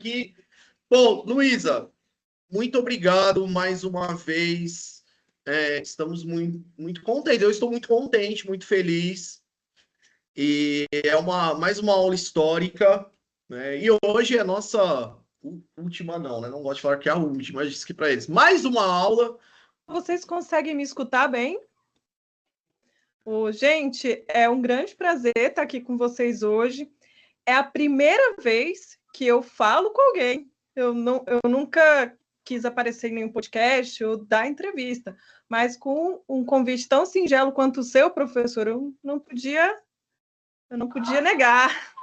aqui. Bom, Luísa, muito obrigado mais uma vez. Estamos muito contentes. Eu estou muito contente, muito feliz. E é mais uma aula histórica, né? E hoje é a nossa última, não, né? Não gosto de falar que é a última, mas disse que para eles. Mais uma aula. Vocês conseguem me escutar bem? Gente, é um grande prazer estar aqui com vocês hoje. É a primeira vez que eu falo com alguém. Eu nunca quis aparecer em nenhum podcast ou dar entrevista, mas com um convite tão singelo quanto o seu, professor, eu não podia negar.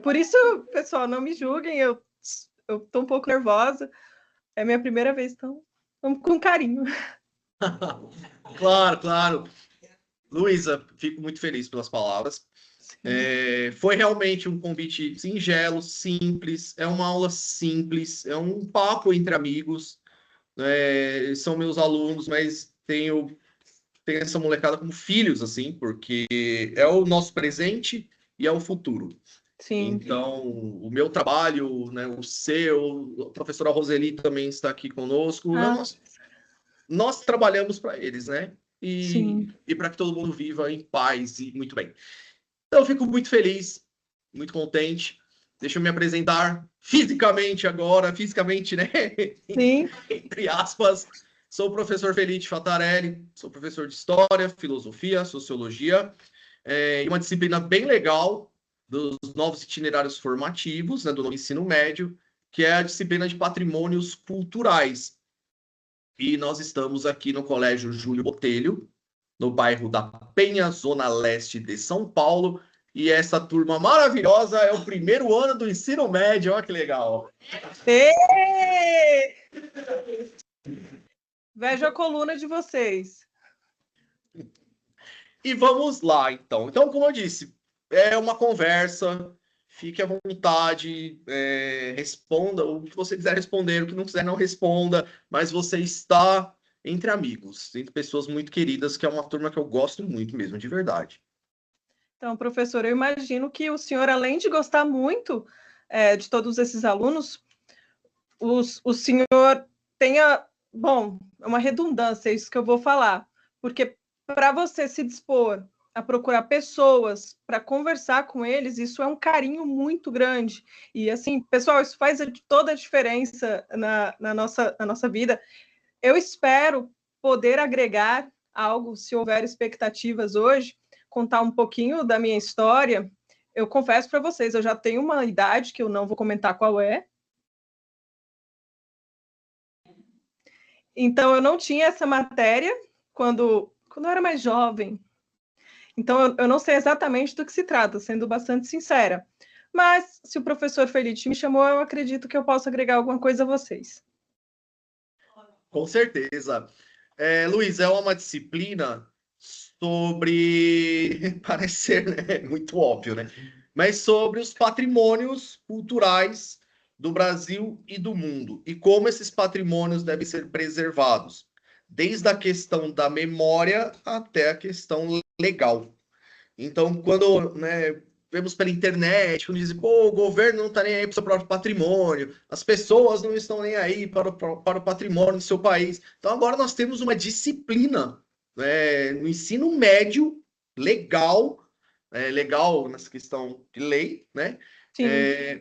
Por isso, pessoal, não me julguem, eu estou um pouco nervosa. É minha primeira vez, então vamos com carinho. Claro, claro. Luísa, fico muito feliz pelas palavras. Foi realmente um convite singelo, simples, é uma aula simples, é um papo entre amigos. São meus alunos, mas tenho essa molecada como filhos, assim, porque é o nosso presente e é o futuro. Sim. Então, o meu trabalho, né, o seu, a professora Roseli também está aqui conosco. Nós trabalhamos para eles, né? E para que todo mundo viva em paz e muito bem. Então, eu fico muito feliz, muito contente. Deixa eu me apresentar fisicamente agora, fisicamente, né? Sim. Entre aspas. Sou o professor Felice Fattarelli, sou professor de História, Filosofia, Sociologia, e uma disciplina bem legal dos novos itinerários formativos, né, do novo ensino médio, que é a disciplina de Patrimônios Culturais. E nós estamos aqui no Colégio Júlio Botelho, no bairro da Penha, zona leste de São Paulo. E essa turma maravilhosa é o primeiro ano do ensino médio. Olha que legal. Vejo a coluna de vocês. E vamos lá, então. Então, como eu disse, é uma conversa. Fique à vontade, responda o que você quiser responder, o que não quiser não responda, mas você está entre amigos, entre pessoas muito queridas, que é uma turma que eu gosto muito mesmo, de verdade. Então, professor, eu imagino que o senhor, além de gostar muito de todos esses alunos, o senhor tenha, bom, uma redundância, é isso que eu vou falar, porque para você se dispor a procurar pessoas para conversar com eles, isso é um carinho muito grande. E, assim, pessoal, isso faz toda a diferença na nossa vida. Eu espero poder agregar algo, se houver expectativas hoje, contar um pouquinho da minha história. Eu confesso para vocês, eu já tenho uma idade que eu não vou comentar qual é. Então, eu não tinha essa matéria quando eu era mais jovem. Então, eu não sei exatamente do que se trata, sendo bastante sincera. Mas, se o professor Felice me chamou, eu acredito que eu posso agregar alguma coisa a vocês. Com certeza. Luiz, é uma disciplina sobre... Parece ser, né, muito óbvio, né? Mas sobre os patrimônios culturais do Brasil e do mundo. E como esses patrimônios devem ser preservados. Desde a questão da memória até a questão legal. Então, quando, né, vemos pela internet, quando dizem, pô, o governo não está nem aí para o seu próprio patrimônio, as pessoas não estão nem aí para o patrimônio do seu país. Então, agora nós temos uma disciplina, né, no ensino médio, legal nessa questão de lei, né,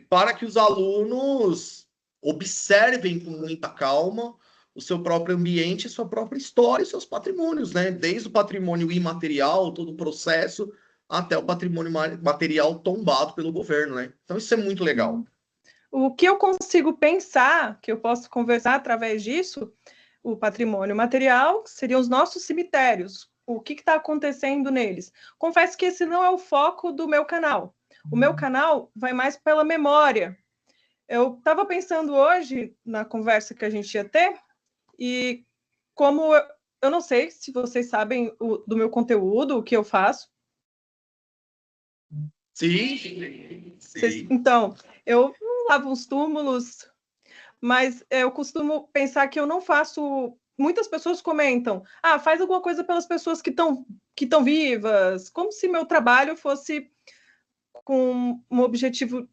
para que os alunos observem com muita calma o seu próprio ambiente, sua própria história e seus patrimônios, né? Desde o patrimônio imaterial, todo o processo, até o patrimônio material tombado pelo governo, né? Então isso é muito legal. O que eu consigo pensar, que eu posso conversar através disso, o patrimônio material seriam os nossos cemitérios. O que está acontecendo neles? Confesso que esse não é o foco do meu canal. O meu canal vai mais pela memória. Eu estava pensando hoje, na conversa que a gente ia ter, e como eu não sei se vocês sabem do meu conteúdo, o que eu faço. Sim. Então, eu lavo os túmulos, mas eu costumo pensar que eu não faço. Muitas pessoas comentam, faz alguma coisa pelas pessoas que estão vivas, como se meu trabalho fosse com um objetivo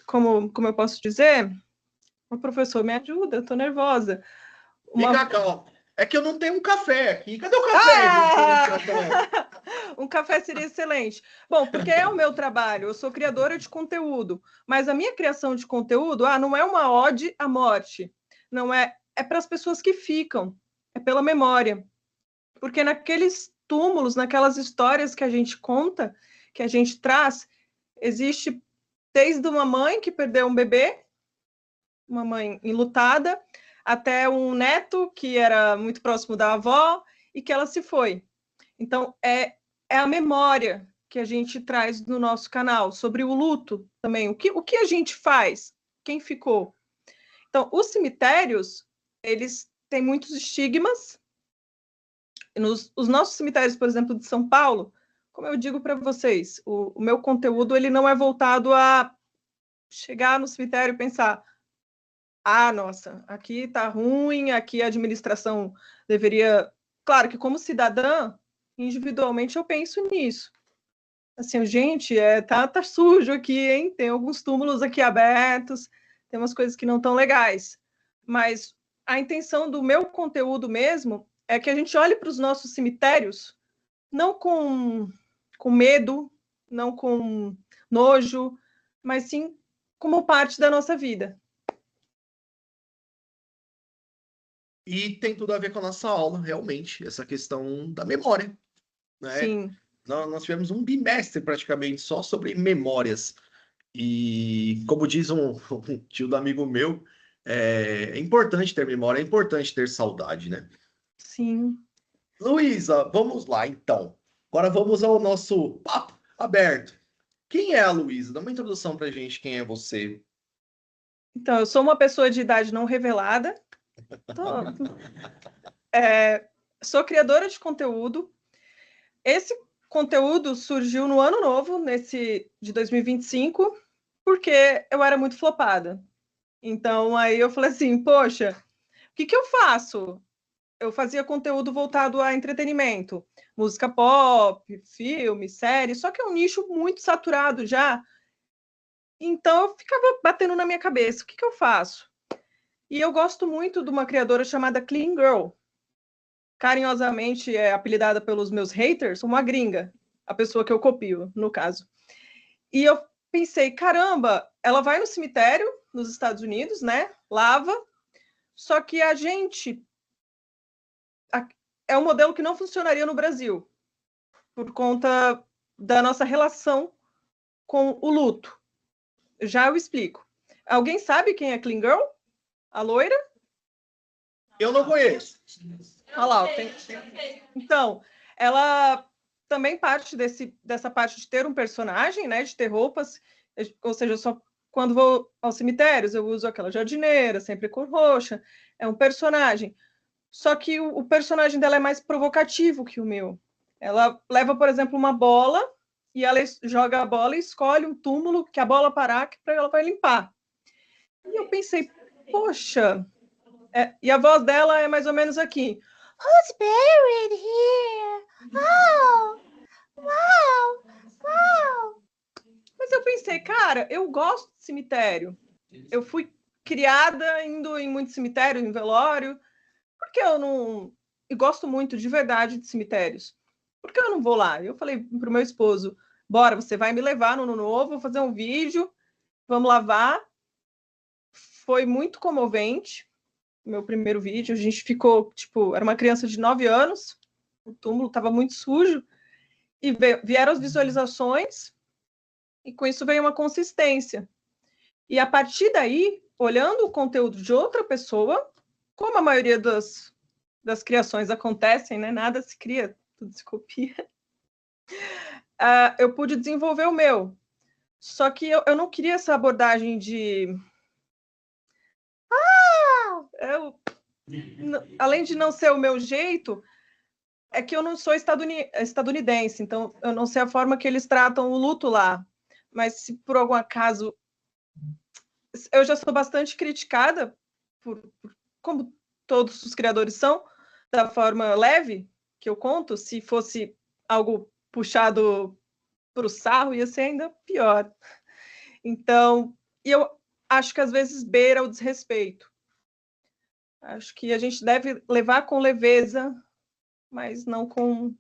como eu posso dizer? O professor, me ajuda, eu tô nervosa. Fica calma. É que eu não tenho um café aqui. Cadê o café? Um café seria excelente. Bom, porque é o meu trabalho, eu sou criadora de conteúdo, mas a minha criação de conteúdo, não é uma ode à morte, não é, é para as pessoas que ficam, é pela memória. Porque naqueles túmulos, naquelas histórias que a gente conta, que a gente traz, existe desde uma mãe que perdeu um bebê, uma mãe enlutada, até um neto que era muito próximo da avó e que ela se foi. Então, é a memória que a gente traz no nosso canal, sobre o luto também. O que a gente faz? Quem ficou? Então, os cemitérios, eles têm muitos estigmas. Os nossos cemitérios, por exemplo, de São Paulo, como eu digo para vocês, o meu conteúdo ele não é voltado a chegar no cemitério e pensar: nossa, aqui está ruim, aqui a administração deveria... Claro que como cidadã, individualmente eu penso nisso. Assim, gente, tá sujo aqui, hein? Tem alguns túmulos aqui abertos, tem umas coisas que não estão legais. Mas a intenção do meu conteúdo mesmo é que a gente olhe para os nossos cemitérios não com medo, não com nojo, mas sim como parte da nossa vida. E tem tudo a ver com a nossa aula, realmente, essa questão da memória, né? Sim. Nós tivemos um bimestre praticamente só sobre memórias. E como diz um tio do amigo meu, é importante ter memória, é importante ter saudade, né? Sim. Luísa, vamos lá então. Agora vamos ao nosso papo aberto. Quem é a Luísa? Dá uma introdução pra gente, quem é você? Então, eu sou uma pessoa de idade não revelada. Sou criadora de conteúdo. Esse conteúdo surgiu no ano novo, de 2025, porque eu era muito flopada. Então, aí eu falei assim, poxa, o que eu faço? Eu fazia conteúdo voltado a entretenimento, música pop, filme, série, só que é um nicho muito saturado já. Então, eu ficava batendo na minha cabeça, o que eu faço? E eu gosto muito de uma criadora chamada Clean Girl, carinhosamente apelidada pelos meus haters, uma gringa, a pessoa que eu copio, no caso. E eu pensei, caramba, ela vai no cemitério nos Estados Unidos, né? Lava, só que a gente é um modelo que não funcionaria no Brasil, por conta da nossa relação com o luto. Já eu explico. Alguém sabe quem é Clean Girl? A loira? Eu não conheço. Olha lá, Então, ela também parte dessa parte de ter um personagem, né? De ter roupas, ou seja, só quando vou aos cemitérios eu uso aquela jardineira, sempre cor roxa, é um personagem. Só que o personagem dela é mais provocativo que o meu. Ela leva, por exemplo, uma bola e ela joga a bola e escolhe um túmulo que a bola parar que ela vai limpar. E eu pensei, poxa, e a voz dela é mais ou menos aqui. Who's buried here? Oh, wow, wow. Mas eu pensei, cara, eu gosto de cemitério. Eu fui criada indo em muito cemitério, em velório. Por que eu não... E gosto muito, de verdade, de cemitérios. Por que eu não vou lá? Eu falei pro meu esposo, bora, você vai me levar no ano novo, vou fazer um vídeo, vamos lavar. Foi muito comovente, meu primeiro vídeo. A gente ficou, tipo, era uma criança de 9 anos, o túmulo estava muito sujo, e vieram as visualizações, e com isso veio uma consistência. E a partir daí, olhando o conteúdo de outra pessoa, como a maioria das criações acontecem, né? Nada se cria, tudo se copia. Eu pude desenvolver o meu. Só que eu não queria essa abordagem de... além de não ser o meu jeito, é que eu não sou estadunidense, então eu não sei a forma que eles tratam o luto lá. Mas se por algum acaso... Eu já sou bastante criticada, como todos os criadores são, da forma leve que eu conto. Se fosse algo puxado para o sarro, ia ser ainda pior. Então, eu acho que às vezes beira o desrespeito. Acho que a gente deve levar com leveza, mas não com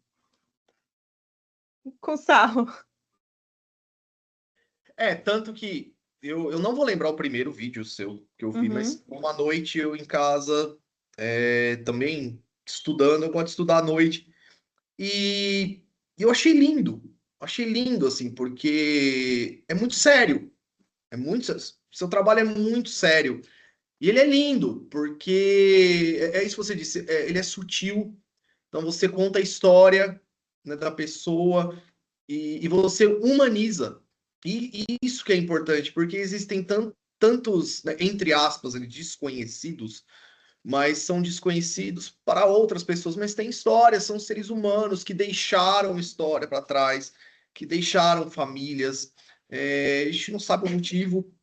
sarro. Tanto que eu não vou lembrar o primeiro vídeo seu que eu vi, mas uma noite eu em casa, também estudando, eu gosto de estudar à noite, e eu achei lindo, assim, porque é muito sério, seu trabalho é muito sério, e ele é lindo, porque é isso que você disse, ele é sutil, então você conta a história, né, da pessoa, e você humaniza. E isso que é importante, porque existem tantos, né, entre aspas, desconhecidos, mas são desconhecidos para outras pessoas, mas têm histórias, são seres humanos que deixaram história para trás, que deixaram famílias. A gente não sabe o motivo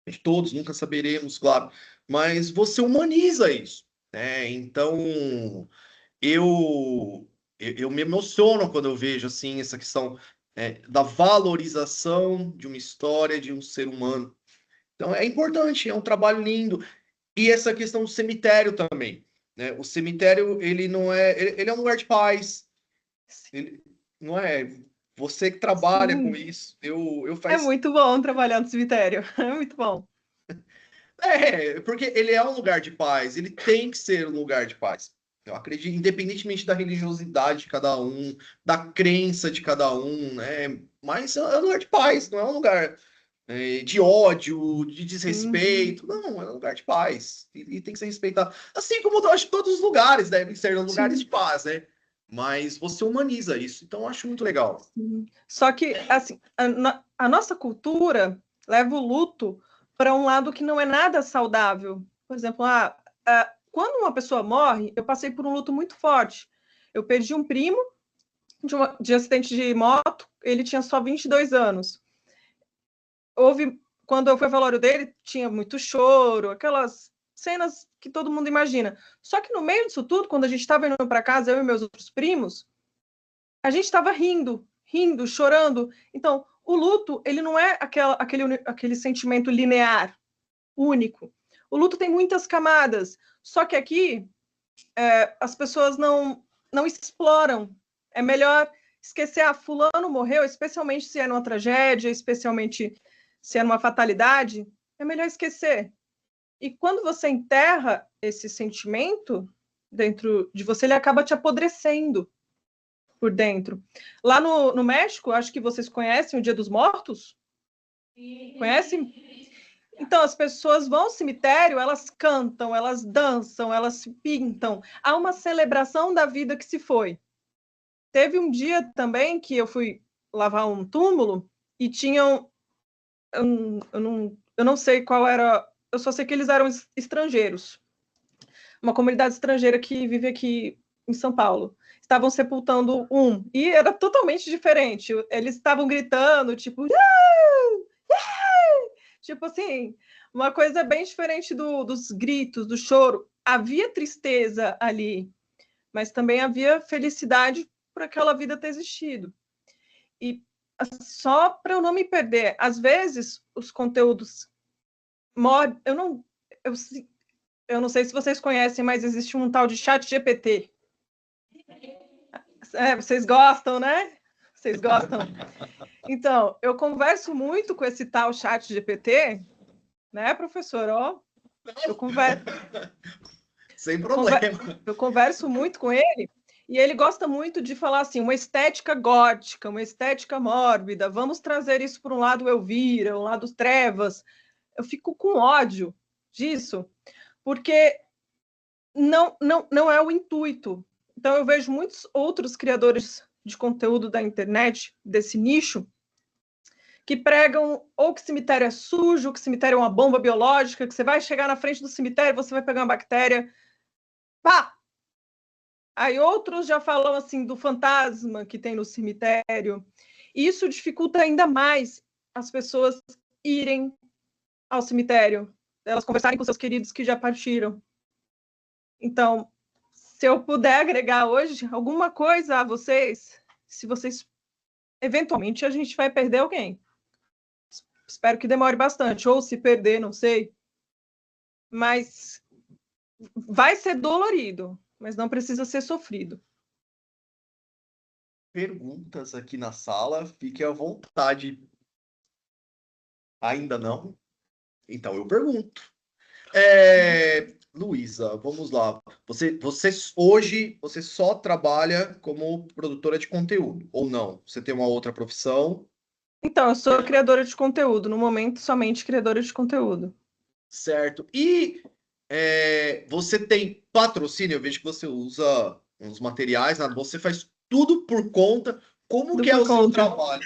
de todos, nunca saberemos, claro, mas você humaniza isso, né? Então, eu me emociono quando eu vejo assim essa questão, da valorização de uma história de um ser humano. Então é importante, é um trabalho lindo. E essa questão do cemitério também, né? O cemitério ele não é, ele é um lugar de paz. Ele não é. Você que trabalha com Sim. isso, eu É faz. muito bom trabalhar no cemitério. É muito bom. Porque ele é um lugar de paz, ele tem que ser um lugar de paz. Eu acredito, independentemente da religiosidade de cada um, da crença de cada um, né? Mas é um lugar de paz, não é um lugar, de ódio, de Uhum. desrespeito. Não, é um lugar de paz. E tem que ser respeitado. Assim como eu acho que todos os lugares devem ser lugares de Sim. paz, né? Mas você humaniza isso, então eu acho muito legal. Sim. Só que, assim, a nossa cultura leva o luto para um lado que não é nada saudável. Por exemplo, quando uma pessoa morre, eu passei por um luto muito forte. Eu perdi um primo de acidente de moto, ele tinha só 22 anos. Quando eu fui ao velório dele, tinha muito choro, aquelas cenas que todo mundo imagina. Só que no meio disso tudo, quando a gente estava indo para casa, eu e meus outros primos, a gente estava rindo, chorando. Então, o luto, ele não é aquele sentimento linear, único. O luto tem muitas camadas. Só que aqui, as pessoas não exploram. É melhor esquecer, fulano morreu, especialmente se é numa tragédia, especialmente se é numa fatalidade, é melhor esquecer. E quando você enterra esse sentimento dentro de você, ele acaba te apodrecendo por dentro. Lá no México, acho que vocês conhecem o Dia dos Mortos? Conhecem? Então, as pessoas vão ao cemitério, elas cantam, elas dançam, elas se pintam. Há uma celebração da vida que se foi. Teve um dia também que eu fui lavar um túmulo e tinham. Eu não sei qual era. Eu só sei que eles eram estrangeiros. Uma comunidade estrangeira que vive aqui em São Paulo. Estavam sepultando um. E era totalmente diferente. Eles estavam gritando, tipo. Tipo assim, uma coisa bem diferente dos gritos, do choro. Havia tristeza ali, mas também havia felicidade por aquela vida ter existido. E só para eu não me perder, às vezes os conteúdos eu não sei se vocês conhecem, mas existe um tal de chat GPT. Vocês gostam, né? Vocês gostam. Então, eu converso muito com esse tal chat GPT, né, professor? Ó, eu converso, Sem problema. eu converso muito com ele e ele gosta muito de falar assim, uma estética gótica, uma estética mórbida, vamos trazer isso para um lado Elvira, um lado trevas. Eu fico com ódio disso, porque não é o intuito. Então eu vejo muitos outros criadores de conteúdo da internet, desse nicho, que pregam ou que cemitério é sujo, que cemitério é uma bomba biológica, que você vai chegar na frente do cemitério, você vai pegar uma bactéria, pá! Aí outros já falam assim do fantasma que tem no cemitério. E isso dificulta ainda mais as pessoas irem ao cemitério, elas conversarem com seus queridos que já partiram. Então, se eu puder agregar hoje alguma coisa a vocês, se vocês eventualmente a gente vai perder alguém. espero que demore bastante, ou se perder, não sei. Mas vai ser dolorido, mas não precisa ser sofrido. Perguntas aqui na sala, fique à vontade. Ainda não? Então eu pergunto. Luísa, vamos lá. Você hoje você só trabalha como produtora de conteúdo, ou não? Você tem uma outra profissão, Então, eu sou criadora de conteúdo, no momento somente criadora de conteúdo. certo? E você tem patrocínio? Eu vejo que você usa uns materiais, né? Você faz tudo por conta. Como Do que é por o seu conta. trabalho?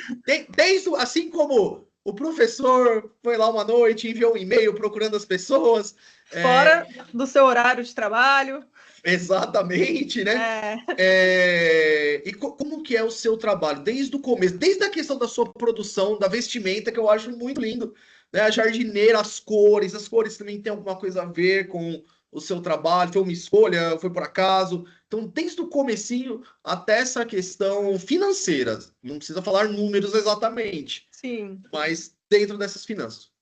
Desde assim como o professor foi lá uma noite, enviou um e-mail procurando as pessoas. Fora do seu horário de trabalho. Exatamente, né? É... E como que é o seu trabalho desde o começo, desde a questão da sua produção, da vestimenta, que eu acho muito lindo, né? A jardineira, as cores também tem alguma coisa a ver com o seu trabalho, foi uma escolha, foi por acaso. Então, desde o comecinho até essa questão financeira, não precisa falar números exatamente, Sim. mas dentro dessas finanças.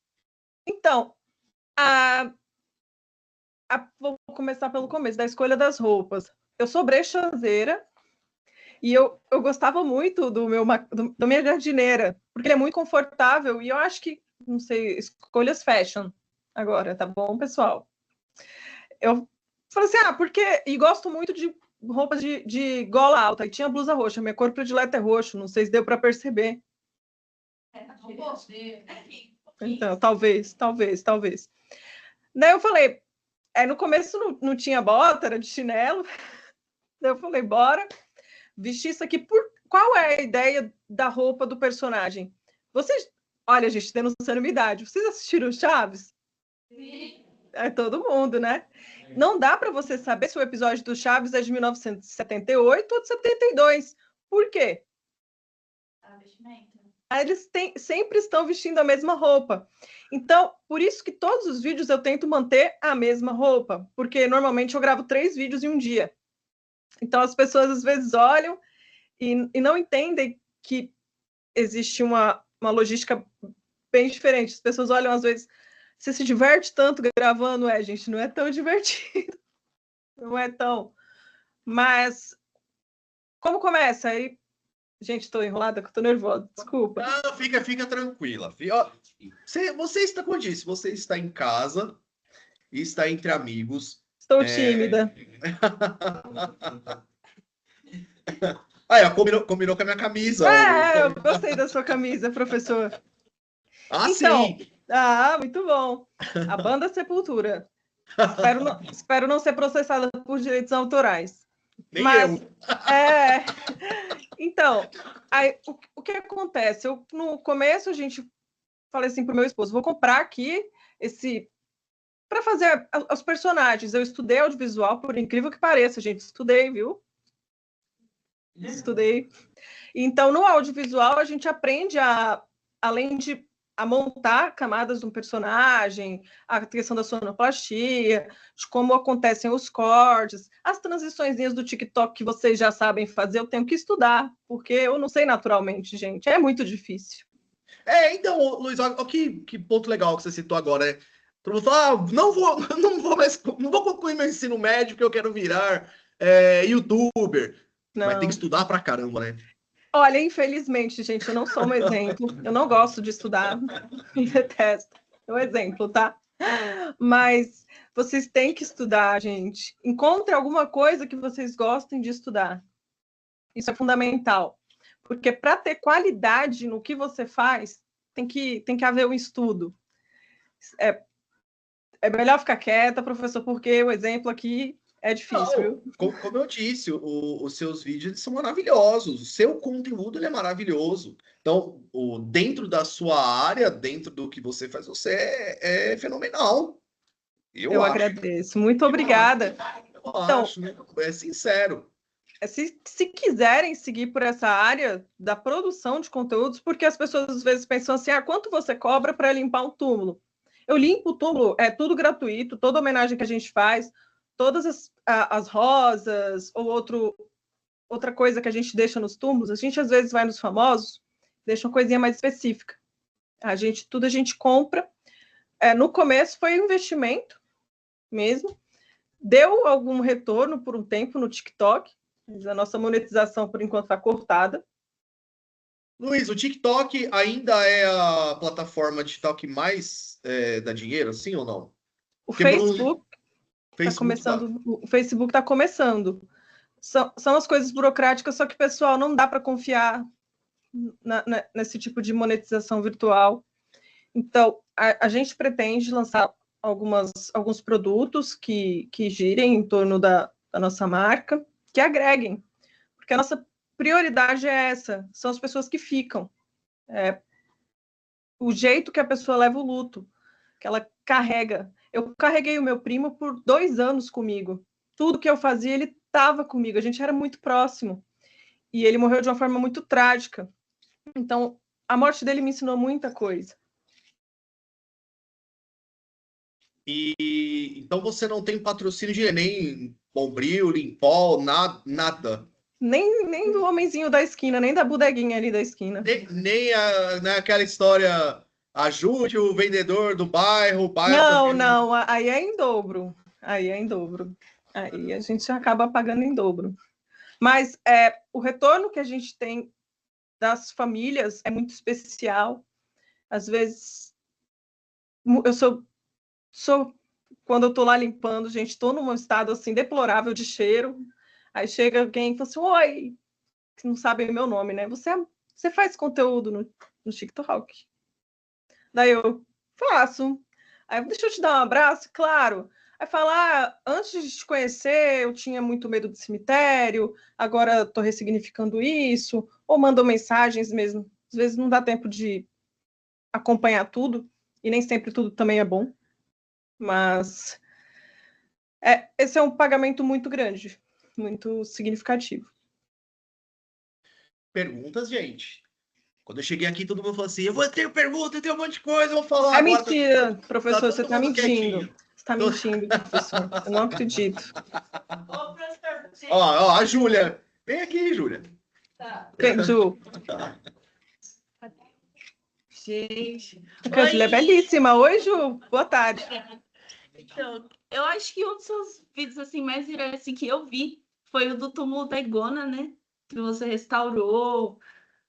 Então, vou começar pelo começo, da escolha das roupas. Eu sou brechazeira e eu gostava muito da minha jardineira, porque ele é muito confortável e eu acho que, não sei, escolhas fashion agora, tá bom, pessoal? Eu falei assim, porque... E gosto muito de roupas de gola alta, e tinha blusa roxa, minha cor predileta é roxo, não sei se deu para perceber. Então, talvez. Daí eu falei, no começo não tinha bota, era de chinelo. Daí eu falei, bora vestir isso aqui. Qual é a ideia da roupa do personagem? Vocês, olha, gente, denunciando minha idade, vocês assistiram Chaves? Sim. É todo mundo, né? Não dá para você saber se o episódio do Chaves é de 1978 ou de 72. Por quê? Eles sempre estão vestindo a mesma roupa. Então, por isso que todos os vídeos eu tento manter a mesma roupa, porque normalmente eu gravo 3 vídeos em um dia. Então, as pessoas às vezes olham e não entendem que existe uma logística bem diferente. As pessoas olham às vezes, você se diverte tanto gravando? Gente, não é tão divertido. Não é tão. Mas, como começa? Aí, gente, estou enrolada, que estou nervosa, desculpa. Não, fica tranquila. Você está, como eu disse, você está em casa, está entre amigos. Estou tímida. Combinou com a minha camisa. Eu gostei da sua camisa, professor. Ah, Então, sim! muito bom. A banda Sepultura. Espero não ser processada por direitos autorais. Nem Mas, eu. Então, o que acontece? No começo, a gente falei assim para o meu esposo, vou comprar aqui para fazer os personagens. Eu estudei audiovisual, por incrível que pareça, gente. Estudei, viu? Estudei. Então, no audiovisual, a gente aprende além de montar camadas de um personagem, a questão da sonoplastia, de como acontecem os cortes, as transiçõezinhas do TikTok que vocês já sabem fazer, eu tenho que estudar, porque eu não sei naturalmente, gente. É muito difícil. Então, Luiz, olha que ponto legal que você citou agora, né? Todo mundo fala, não vou concluir meu ensino médio porque eu quero virar youtuber. Mas tem que Não. estudar pra caramba, né? Olha, infelizmente, gente, eu não sou um exemplo. Eu não gosto de estudar. Detesto. É um exemplo, tá? Mas vocês têm que estudar, gente. Encontre alguma coisa que vocês gostem de estudar. Isso é fundamental. Porque para ter qualidade no que você faz, tem que haver um estudo. É melhor ficar quieta, professor, porque o exemplo aqui é difícil, viu? Como eu disse, os seus vídeos são maravilhosos, o seu conteúdo ele é maravilhoso. Então, dentro da sua área, dentro do que você faz, você é fenomenal. Eu acho. Agradeço. Muito Eu obrigada. Eu Então, acho, né? É sincero. se quiserem seguir por essa área da produção de conteúdos, porque as pessoas às vezes pensam assim, quanto você cobra para limpar um túmulo? Eu limpo o túmulo, é tudo gratuito, toda homenagem que a gente faz, todas as rosas ou outra coisa que a gente deixa nos túmulos, a gente às vezes vai nos famosos, deixa uma coisinha mais específica. Tudo a gente compra. No começo foi um investimento mesmo. Deu algum retorno por um tempo no TikTok, mas a nossa monetização, por enquanto, está cortada. Luiz, o TikTok ainda é a plataforma digital que mais dá dinheiro, sim ou não? O Facebook está começando. O Facebook está começando. São as coisas burocráticas, só que, pessoal, não dá para confiar nesse tipo de monetização virtual. Então, a gente pretende lançar alguns produtos que girem em torno da nossa marca, que agreguem, porque a nossa prioridade é essa, são as pessoas que ficam. O jeito que a pessoa leva o luto, que ela carrega. Eu carreguei o meu primo por 2 anos comigo. Tudo que eu fazia, ele estava comigo, a gente era muito próximo. E ele morreu de uma forma muito trágica. Então, a morte dele me ensinou muita coisa. E então você não tem patrocínio de nem Bombril, Limpol, nada. Nem do homenzinho da esquina, nem da bodeguinha ali da esquina. Nem aquela história, ajude o vendedor do bairro, o bairro... Não, aí é em dobro. Aí a gente acaba pagando em dobro. Mas o retorno que a gente tem das famílias é muito especial. Às vezes, eu sou quando eu tô lá limpando, gente, estou num estado assim deplorável de cheiro. Aí chega alguém e fala assim: oi, que não sabe o meu nome, né? Você faz conteúdo no TikTok? Daí eu faço. Aí, deixa eu te dar um abraço, claro. Aí fala, antes de te conhecer, eu tinha muito medo de cemitério, agora estou ressignificando isso, ou mandam mensagens mesmo. Às vezes não dá tempo de acompanhar tudo, e nem sempre tudo também é bom. Mas esse é um pagamento muito grande, muito significativo. Perguntas, gente. Quando eu cheguei aqui, todo mundo falou assim: eu ter pergunta, eu tenho um monte de coisa, eu vou falar. É agora mentira, professor, você está mentindo. Você está mentindo, professor. Eu não acredito. Ô, professor, ó, a Júlia. Vem aqui, Júlia. Tá. Quem, Ju? Tá. Gente. A Júlia é belíssima. Oi, Ju. Boa tarde. Então, eu acho que um dos seus vídeos assim, mais virais assim, que eu vi foi o do túmulo da Igona, né? Que você restaurou.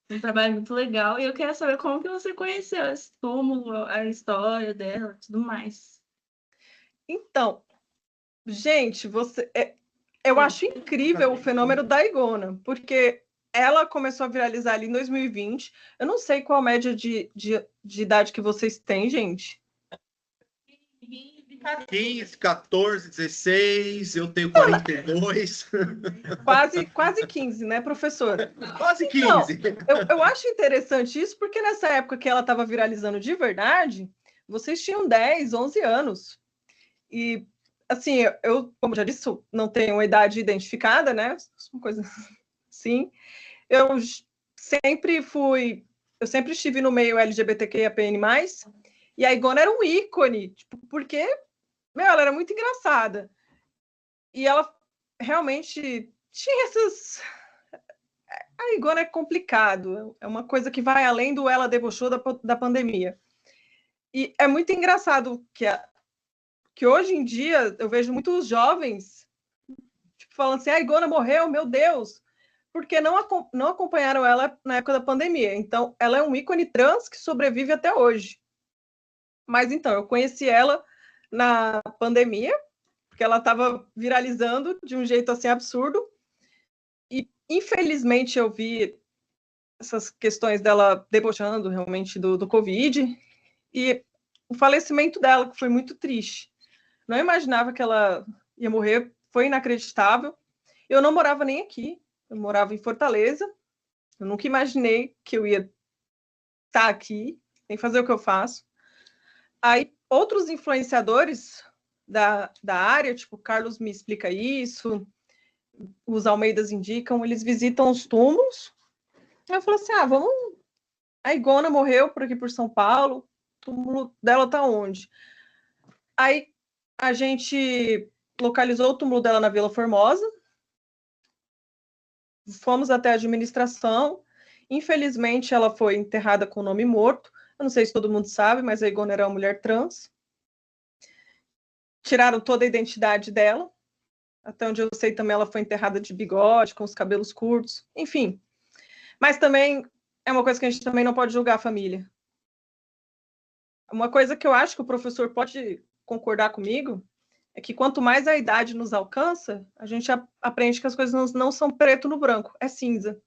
Um trabalho muito legal. E eu quero saber como que você conheceu esse túmulo, a história dela, tudo mais. Então, gente, eu acho incrível o fenômeno da Igona, porque ela começou a viralizar ali em 2020. Eu não sei qual a média de idade que vocês têm, gente. 15, 14, 16, eu tenho 42. Quase 15, né, professor? Quase 15. Então, eu acho interessante isso, porque nessa época que ela estava viralizando de verdade, vocês tinham 10, 11 anos. E, assim, eu, como já disse, não tenho uma idade identificada, né? Uma coisa assim. Eu sempre estive no meio LGBTQIAPN+, e a Igona era um ícone, tipo, porque, ela era muito engraçada. E ela realmente tinha essas... A Igona é complicado, é uma coisa que vai além do ela debochou da pandemia. E é muito engraçado que hoje em dia eu vejo muitos jovens tipo, falando assim, a Igona morreu, meu Deus, porque não acompanharam ela na época da pandemia. Então, ela é um ícone trans que sobrevive até hoje. Mas, então, eu conheci ela na pandemia, porque ela estava viralizando de um jeito assim absurdo, e infelizmente eu vi essas questões dela debochando realmente do Covid, e o falecimento dela, que foi muito triste. Não imaginava que ela ia morrer, foi inacreditável. Eu não morava nem aqui, eu morava em Fortaleza. Eu nunca imaginei que eu ia estar aqui, nem fazer o que eu faço. Aí, outros influenciadores da área, tipo, Carlos me explica isso, os Almeidas indicam, eles visitam os túmulos. Eu falei assim, vamos... A Igona morreu por aqui por São Paulo, o túmulo dela tá onde? Aí, a gente localizou o túmulo dela na Vila Formosa, fomos até a administração, infelizmente ela foi enterrada com o nome morto, Eu não sei se todo mundo sabe, mas a Igona era uma mulher trans. Tiraram toda a identidade dela. Até onde eu sei também ela foi enterrada de bigode, com os cabelos curtos, enfim. Mas também é uma coisa que a gente também não pode julgar a família. Uma coisa que eu acho que o professor pode concordar comigo é que quanto mais a idade nos alcança, a gente aprende que as coisas não são preto no branco, é cinza.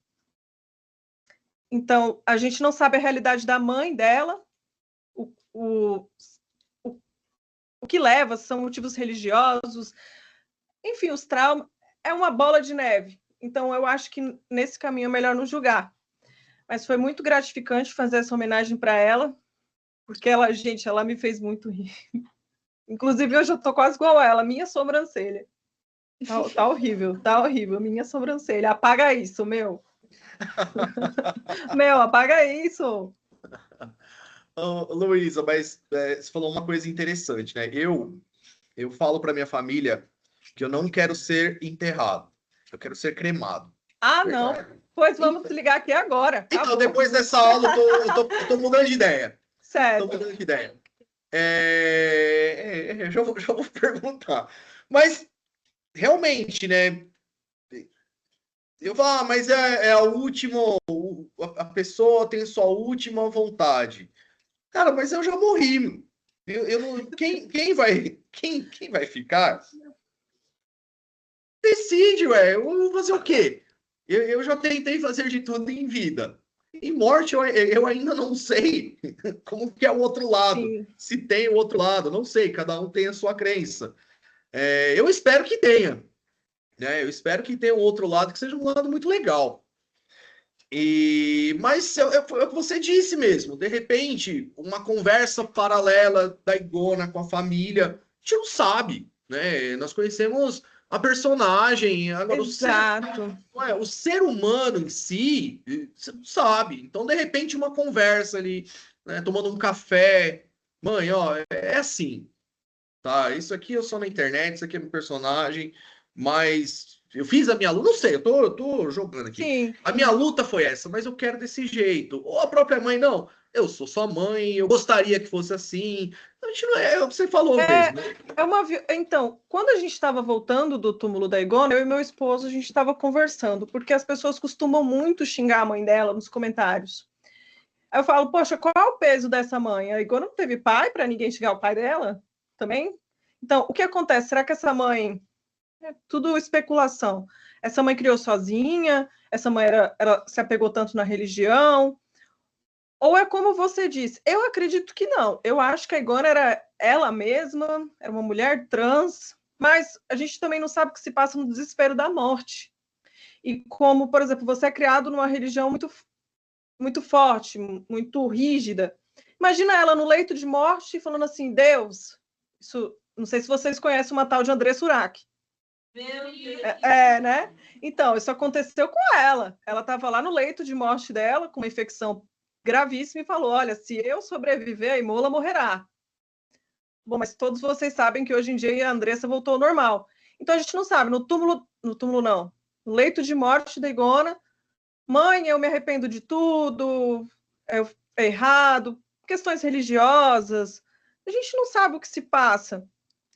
Então, a gente não sabe a realidade da mãe dela, o que leva, são motivos religiosos, enfim, os traumas, é uma bola de neve. Então, eu acho que nesse caminho é melhor não julgar. Mas foi muito gratificante fazer essa homenagem para ela, porque ela, gente, ela me fez muito rir. Inclusive, hoje eu tô quase igual a ela, minha sobrancelha. Tá horrível, minha sobrancelha. Apaga isso, meu. Meu, apaga isso. Luísa, mas você falou uma coisa interessante, né? Eu falo para minha família que eu não quero ser enterrado, eu quero ser cremado. Ah, não. Pois vamos ligar aqui agora. Então, depois dessa aula, eu tô mudando de ideia. Certo. Tô mudando de ideia. Já vou perguntar. Mas, realmente, né? Eu falo, mas é a última. A pessoa tem sua última vontade. Cara, mas eu já morri. Eu não, quem vai ficar? Decide, ué. Eu vou fazer o quê? Eu já tentei fazer de tudo em vida. Em morte, eu ainda não sei como que é o outro lado. Sim. Se tem o outro lado, não sei. Cada um tem a sua crença. Eu espero que tenha. Né? Eu espero que tenha um outro lado que seja um lado muito legal. Mas é o que você disse mesmo. De repente, uma conversa paralela da Igona com a família, a gente não sabe, né? Nós conhecemos a personagem, agora Exato. o ser humano em si, você não sabe. Então, de repente, uma conversa ali, né, tomando um café. Mãe, ó, é assim, tá? Isso aqui eu sou na internet, isso aqui é meu personagem, mas eu fiz a minha luta, não sei, eu tô jogando aqui. Sim. A minha luta foi essa, mas eu quero desse jeito. Ou a própria mãe, não, eu sou sua mãe, eu gostaria que fosse assim. A gente não é o que você falou mesmo. Então, quando a gente estava voltando do túmulo da Igona, eu e meu esposo, a gente estava conversando, porque as pessoas costumam muito xingar a mãe dela nos comentários. Aí eu falo, poxa, qual é o peso dessa mãe? A Igona não teve pai para ninguém xingar o pai dela também? Então, o que acontece? Será que essa mãe... É tudo especulação. Essa mãe criou sozinha? Essa mãe se apegou tanto na religião? Ou é como você disse? Eu acredito que não. Eu acho que a Igona era ela mesma, era uma mulher trans, mas a gente também não sabe o que se passa no desespero da morte. E como, por exemplo, você é criado numa religião muito forte, muito rígida. Imagina ela no leito de morte falando assim, Deus, isso, não sei se vocês conhecem uma tal de André Surak. Né? Então, isso aconteceu com ela. Ela estava lá no leito de morte dela, com uma infecção gravíssima, e falou: olha, se eu sobreviver, a Imola morrerá. Bom, mas todos vocês sabem que hoje em dia a Andressa voltou ao normal. Então a gente não sabe, no túmulo não, no leito de morte da Igona, mãe, eu me arrependo de tudo, é errado, questões religiosas, a gente não sabe o que se passa.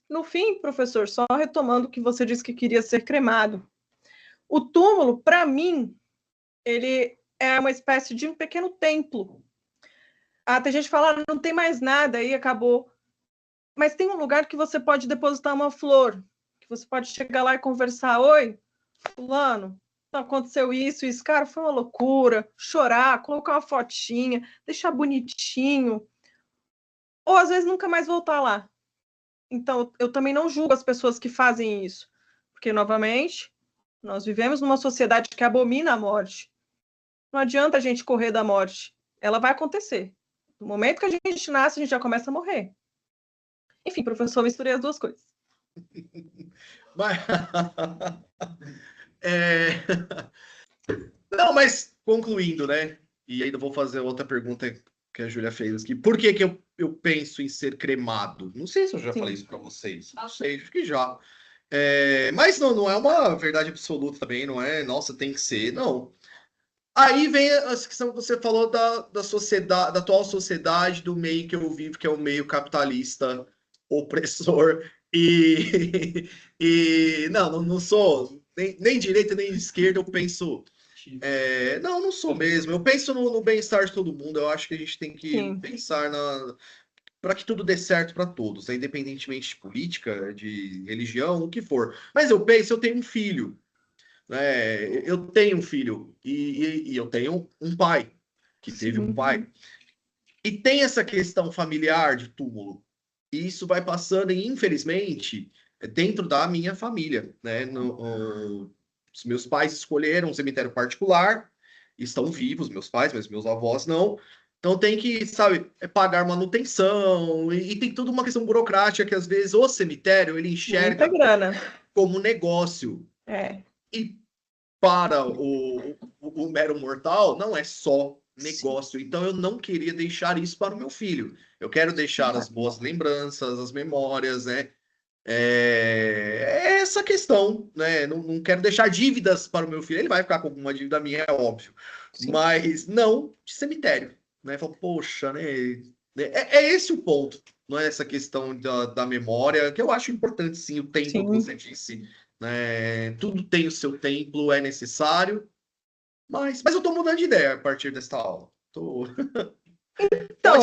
No fim, professor, só retomando o que você disse que queria ser cremado. O túmulo, para mim, ele é uma espécie de um pequeno templo. Tem gente que fala, não tem mais nada, aí acabou. Mas tem um lugar que você pode depositar uma flor, que você pode chegar lá e conversar. Oi, fulano, aconteceu isso, cara, foi uma loucura. Chorar, colocar uma fotinha, deixar bonitinho. Ou às vezes nunca mais voltar lá. Então, eu também não julgo as pessoas que fazem isso, porque, novamente, nós vivemos numa sociedade que abomina a morte. Não adianta a gente correr da morte. Ela vai acontecer. No momento que a gente nasce, a gente já começa a morrer. Enfim, professor, misturei as duas coisas. Mas... Não, mas concluindo, né? E ainda vou fazer outra pergunta que a Júlia fez aqui. Por que eu penso em ser cremado? Não sei se eu já falei isso para vocês. Não sei, acho que já. Mas não é uma verdade absoluta também, não é? Nossa, tem que ser. Não. Aí vem a questão que você falou da sociedade, da atual sociedade, do meio que eu vivo, que é o meio capitalista opressor. E não sou nem direita nem esquerda, eu penso. Não sou mesmo. Eu penso no bem-estar de todo mundo. Eu acho que a gente tem que Sim. pensar para que tudo dê certo para todos, né? Independentemente de política, de religião, o que for. Mas eu tenho um filho. Eu tenho um filho e eu tenho um pai que teve um Sim. pai. E tem essa questão familiar de túmulo. E isso vai passando, e infelizmente, dentro da minha família. Né? Os meus pais escolheram um cemitério particular, estão vivos, meus pais, mas meus avós não. Então tem que, sabe, pagar manutenção, e tem toda uma questão burocrática que às vezes o cemitério ele enxerga Muita grana. como negócio. E para o mero mortal, não é só negócio. Então, eu não queria deixar isso para o meu filho. Eu quero deixar as boas lembranças, as memórias, né? É essa questão, né? Não quero deixar dívidas para o meu filho. Ele vai ficar com alguma dívida minha, é óbvio. Sim. Mas não de cemitério, né? Fala, poxa, né? É esse o ponto. Não é essa questão da memória, que eu acho importante, sim, o tempo que você disse. Né? Tudo tem o seu tempo, é necessário. Mas eu estou mudando de ideia a partir desta aula. Então,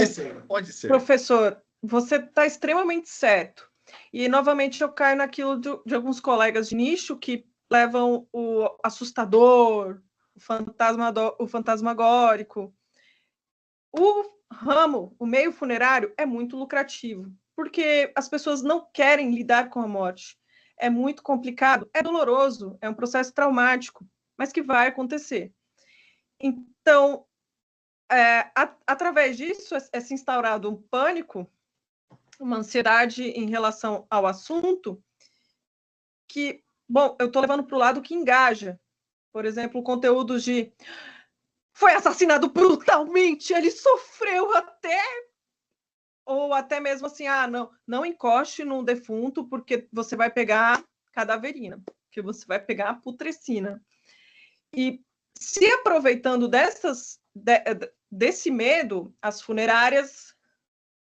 pode ser. Professor, você está extremamente certo. E, novamente, eu caio naquilo de alguns colegas de nicho que levam o assustador, o fantasmagórico. O ramo, o meio funerário, é muito lucrativo, porque as pessoas não querem lidar com a morte. É muito complicado, é doloroso, é um processo traumático, mas que vai acontecer. Então, através disso, é se instaurado um pânico, uma ansiedade em relação ao assunto, que, bom, eu estou levando para o lado que engaja. Por exemplo, conteúdos de foi assassinado brutalmente, ele sofreu até... Ou até mesmo assim, não encoste num defunto, porque você vai pegar cadaverina, porque você vai pegar a putrescina. E se aproveitando desse medo, as funerárias,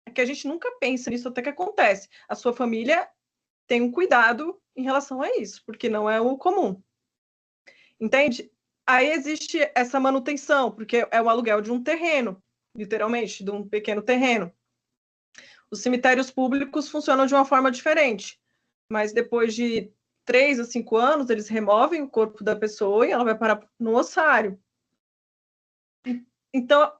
é que a gente nunca pensa nisso até que acontece. A sua família tem um cuidado em relação a isso, porque não é o comum. Entende? Aí existe essa manutenção, porque é o aluguel de um terreno, literalmente, de um pequeno terreno. Os cemitérios públicos funcionam de uma forma diferente, mas depois de 3 a 5 anos, eles removem o corpo da pessoa e ela vai parar no ossário. Então,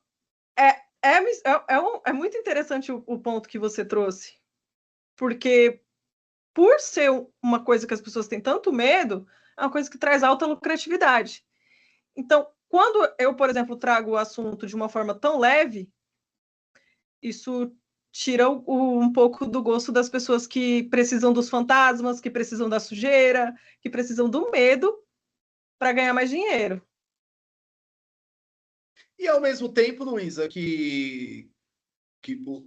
é muito interessante o ponto que você trouxe, porque por ser uma coisa que as pessoas têm tanto medo, é uma coisa que traz alta lucratividade. Então, quando eu, por exemplo, trago o assunto de uma forma tão leve, isso tira um pouco do gosto das pessoas que precisam dos fantasmas, que precisam da sujeira, que precisam do medo para ganhar mais dinheiro. E ao mesmo tempo, Luísa, que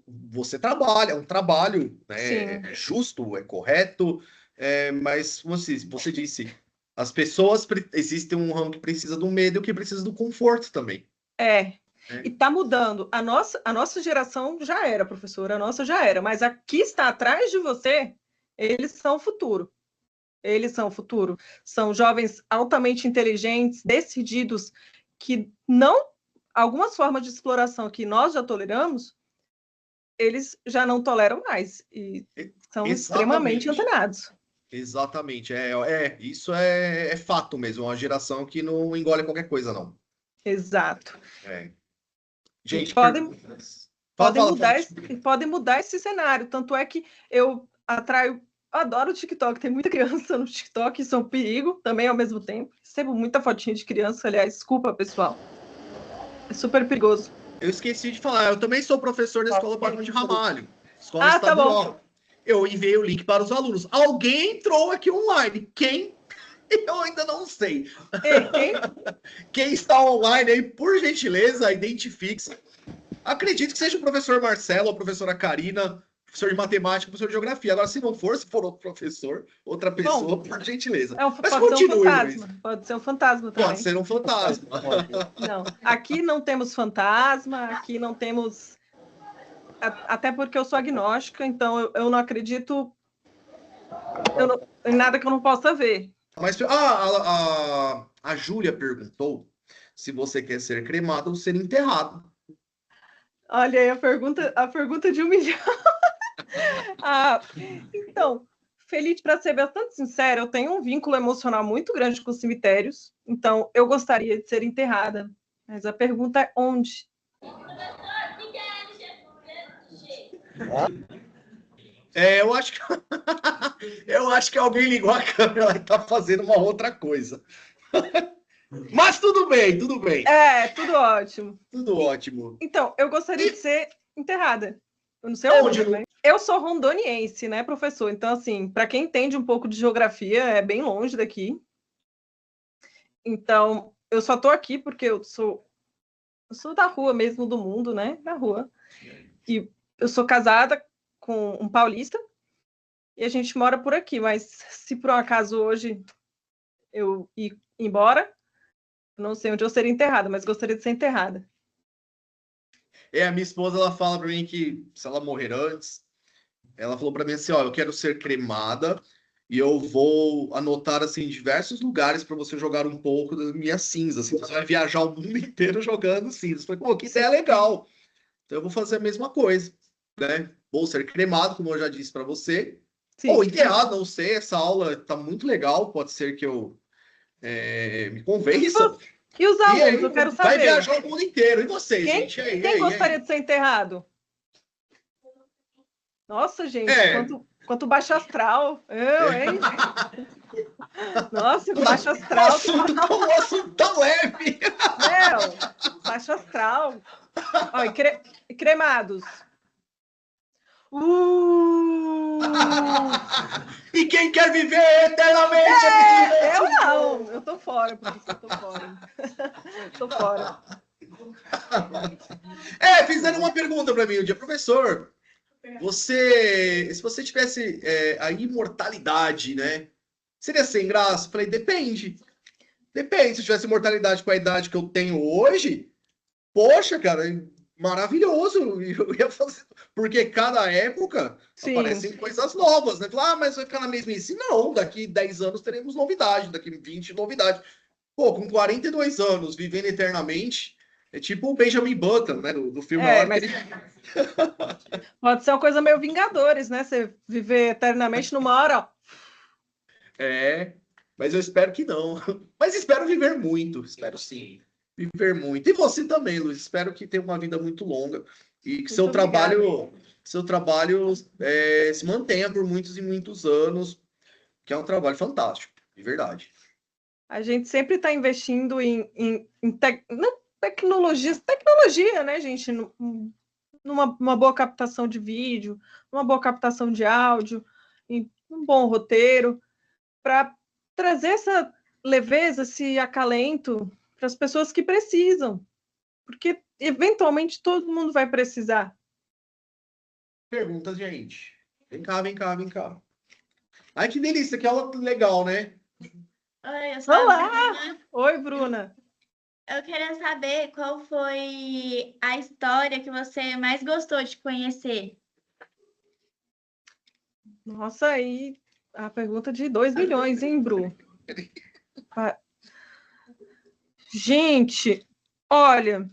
você trabalha, é um trabalho, né? É justo, é correto, mas você disse, as pessoas existem um ramo que precisa do medo e o que precisa do conforto também. E está mudando. A nossa geração já era, professora, a nossa já era, mas aqui está atrás de você, eles são o futuro. Eles são o futuro. São jovens altamente inteligentes, decididos, que não... Algumas formas de exploração que nós já toleramos, eles já não toleram mais. E são extremamente antenados. Exatamente. Isso é fato mesmo. É uma geração que não engole qualquer coisa, não. Exato. Gente, podem mudar esse cenário. Tanto é que eu adoro o TikTok. Tem muita criança no TikTok, isso é um perigo também ao mesmo tempo. Recebo muita fotinha de criança, aliás, desculpa, pessoal. É super perigoso. Eu esqueci de falar, eu também sou professor da Escola Barão de Ramalho, escola estadual. Tá bom. Eu enviei o link para os alunos. Alguém entrou aqui online. Quem? Eu ainda não sei. Quem está online aí, por gentileza, identifique-se. Acredito que seja o professor Marcelo ou a professora Karina. professor de matemática, professor de geografia. Agora, se não for, se for outro professor, outra pessoa, por gentileza. Mas pode ser um fantasma. Luiz. Pode ser um fantasma também. Pode ser um fantasma. Não, aqui não temos fantasma, aqui não temos... Até porque eu sou agnóstica, então eu não acredito em nada que eu não possa ver. Mas a Júlia perguntou se você quer ser cremado ou ser enterrado. Olha aí a pergunta de 1 milhão. Então, Feliz, para ser bastante sincera, eu tenho um vínculo emocional muito grande com os cemitérios, então eu gostaria de ser enterrada. Mas a pergunta é onde? Eu acho que eu acho que alguém ligou a câmera e está fazendo uma outra coisa. Mas tudo bem, tudo bem. Tudo ótimo. Tudo ótimo. Então, eu gostaria de ser enterrada. Eu não sei onde, né? Eu sou rondoniense, né, professor? Então, assim, para quem entende um pouco de geografia, é bem longe daqui. Então, eu só tô aqui porque eu sou da rua mesmo, do mundo, né? Da rua. E eu sou casada com um paulista e a gente mora por aqui, mas se por um acaso hoje eu ir embora, não sei onde eu seria enterrada, mas gostaria de ser enterrada. A minha esposa, ela fala para mim que se ela morrer antes, ela falou para mim assim, ó, eu quero ser cremada e eu vou anotar, assim, diversos lugares para você jogar um pouco das minhas cinzas. Assim, você vai viajar o mundo inteiro jogando cinzas. Eu falei, pô, que ideia legal. Então eu vou fazer a mesma coisa, né? Vou ser cremado, como eu já disse para você. Sim. Ou enterrado, não sei, essa aula tá muito legal, pode ser que eu me convença. E os alunos, aí, eu quero saber. Vai viajar o mundo inteiro. E vocês, gente? Quem gostaria de ser enterrado? Nossa, gente, quanto baixo astral. Eu, hein? Nossa, baixo astral. O assunto tão leve. Baixo astral. Ó, e cremados. E quem quer viver eternamente? Eu não, eu tô fora, professor, tô fora. Fizeram uma pergunta para mim um dia, professor. Se você tivesse a imortalidade, né? Seria sem graça? Eu falei, depende. Depende. Se eu tivesse imortalidade com a idade que eu tenho hoje, poxa, cara, maravilhoso. Eu ia fazer, porque cada época aparecem coisas novas, né? Falar, mas vai ficar na mesmice. Não, daqui 10 anos teremos novidade, daqui 20 novidade. Pô, com 42 anos, vivendo eternamente, é tipo o Benjamin Button, né? Do filme mas... Pode ser uma coisa meio Vingadores, né? Você viver eternamente numa hora, ó. Mas eu espero que não. Mas espero viver muito, espero sim. Viver muito. E você também, Luiz. Espero que tenha uma vida muito longa e que seu trabalho se mantenha por muitos e muitos anos, que é um trabalho fantástico, de verdade. A gente sempre está investindo em tecnologia, né, gente? Numa boa captação de vídeo, numa boa captação de áudio, em um bom roteiro, para trazer essa leveza, esse acalento para as pessoas que precisam, porque eventualmente todo mundo vai precisar. Perguntas, gente. Vem cá, vem cá, vem cá. Ai, que delícia, que aula legal, né? Oi, eu sou Olá! a Bruna. Oi, Bruna. Eu queria saber qual foi a história que você mais gostou de conhecer. Nossa, aí a pergunta de 2 milhões, hein, Bru? Gente, olha...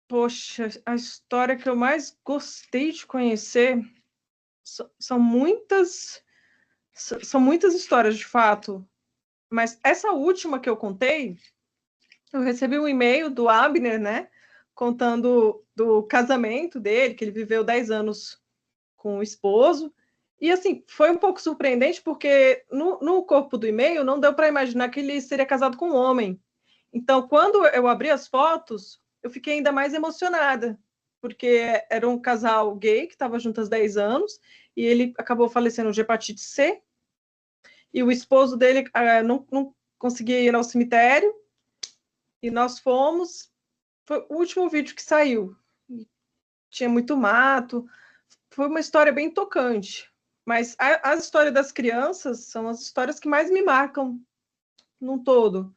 Poxa, a história que eu mais gostei de conhecer são muitas histórias, de fato. Mas essa última que eu contei, eu recebi um e-mail do Abner, né? Contando do casamento dele, que ele viveu 10 anos com o esposo. E, assim, foi um pouco surpreendente, porque no corpo do e-mail não deu para imaginar que ele seria casado com um homem. Então, quando eu abri as fotos, eu fiquei ainda mais emocionada, porque era um casal gay que estava junto há 10 anos, e ele acabou falecendo de hepatite C, e o esposo dele não conseguia ir ao cemitério, e nós fomos. Foi o último vídeo que saiu. tinha muito mato. Foi uma história bem tocante. Mas a história das crianças são as histórias que mais me marcam num todo.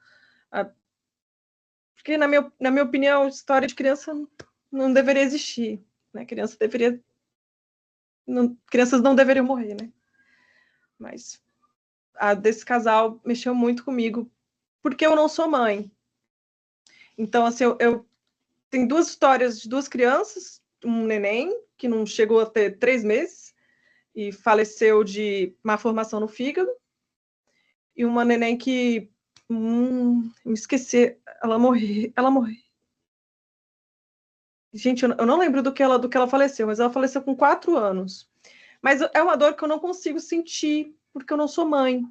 Porque, na minha opinião, história de criança não deveria existir. Né? Crianças não deveriam morrer, né? Mas a desse casal mexeu muito comigo, porque eu não sou mãe. Então, assim, eu tenho duas histórias de duas crianças, um neném, que não chegou a ter 3 meses, e faleceu de má formação no fígado, e uma neném que, me esqueci, ela morreu. Gente, eu não lembro do que ela faleceu, mas ela faleceu com 4 anos. Mas é uma dor que eu não consigo sentir, porque eu não sou mãe.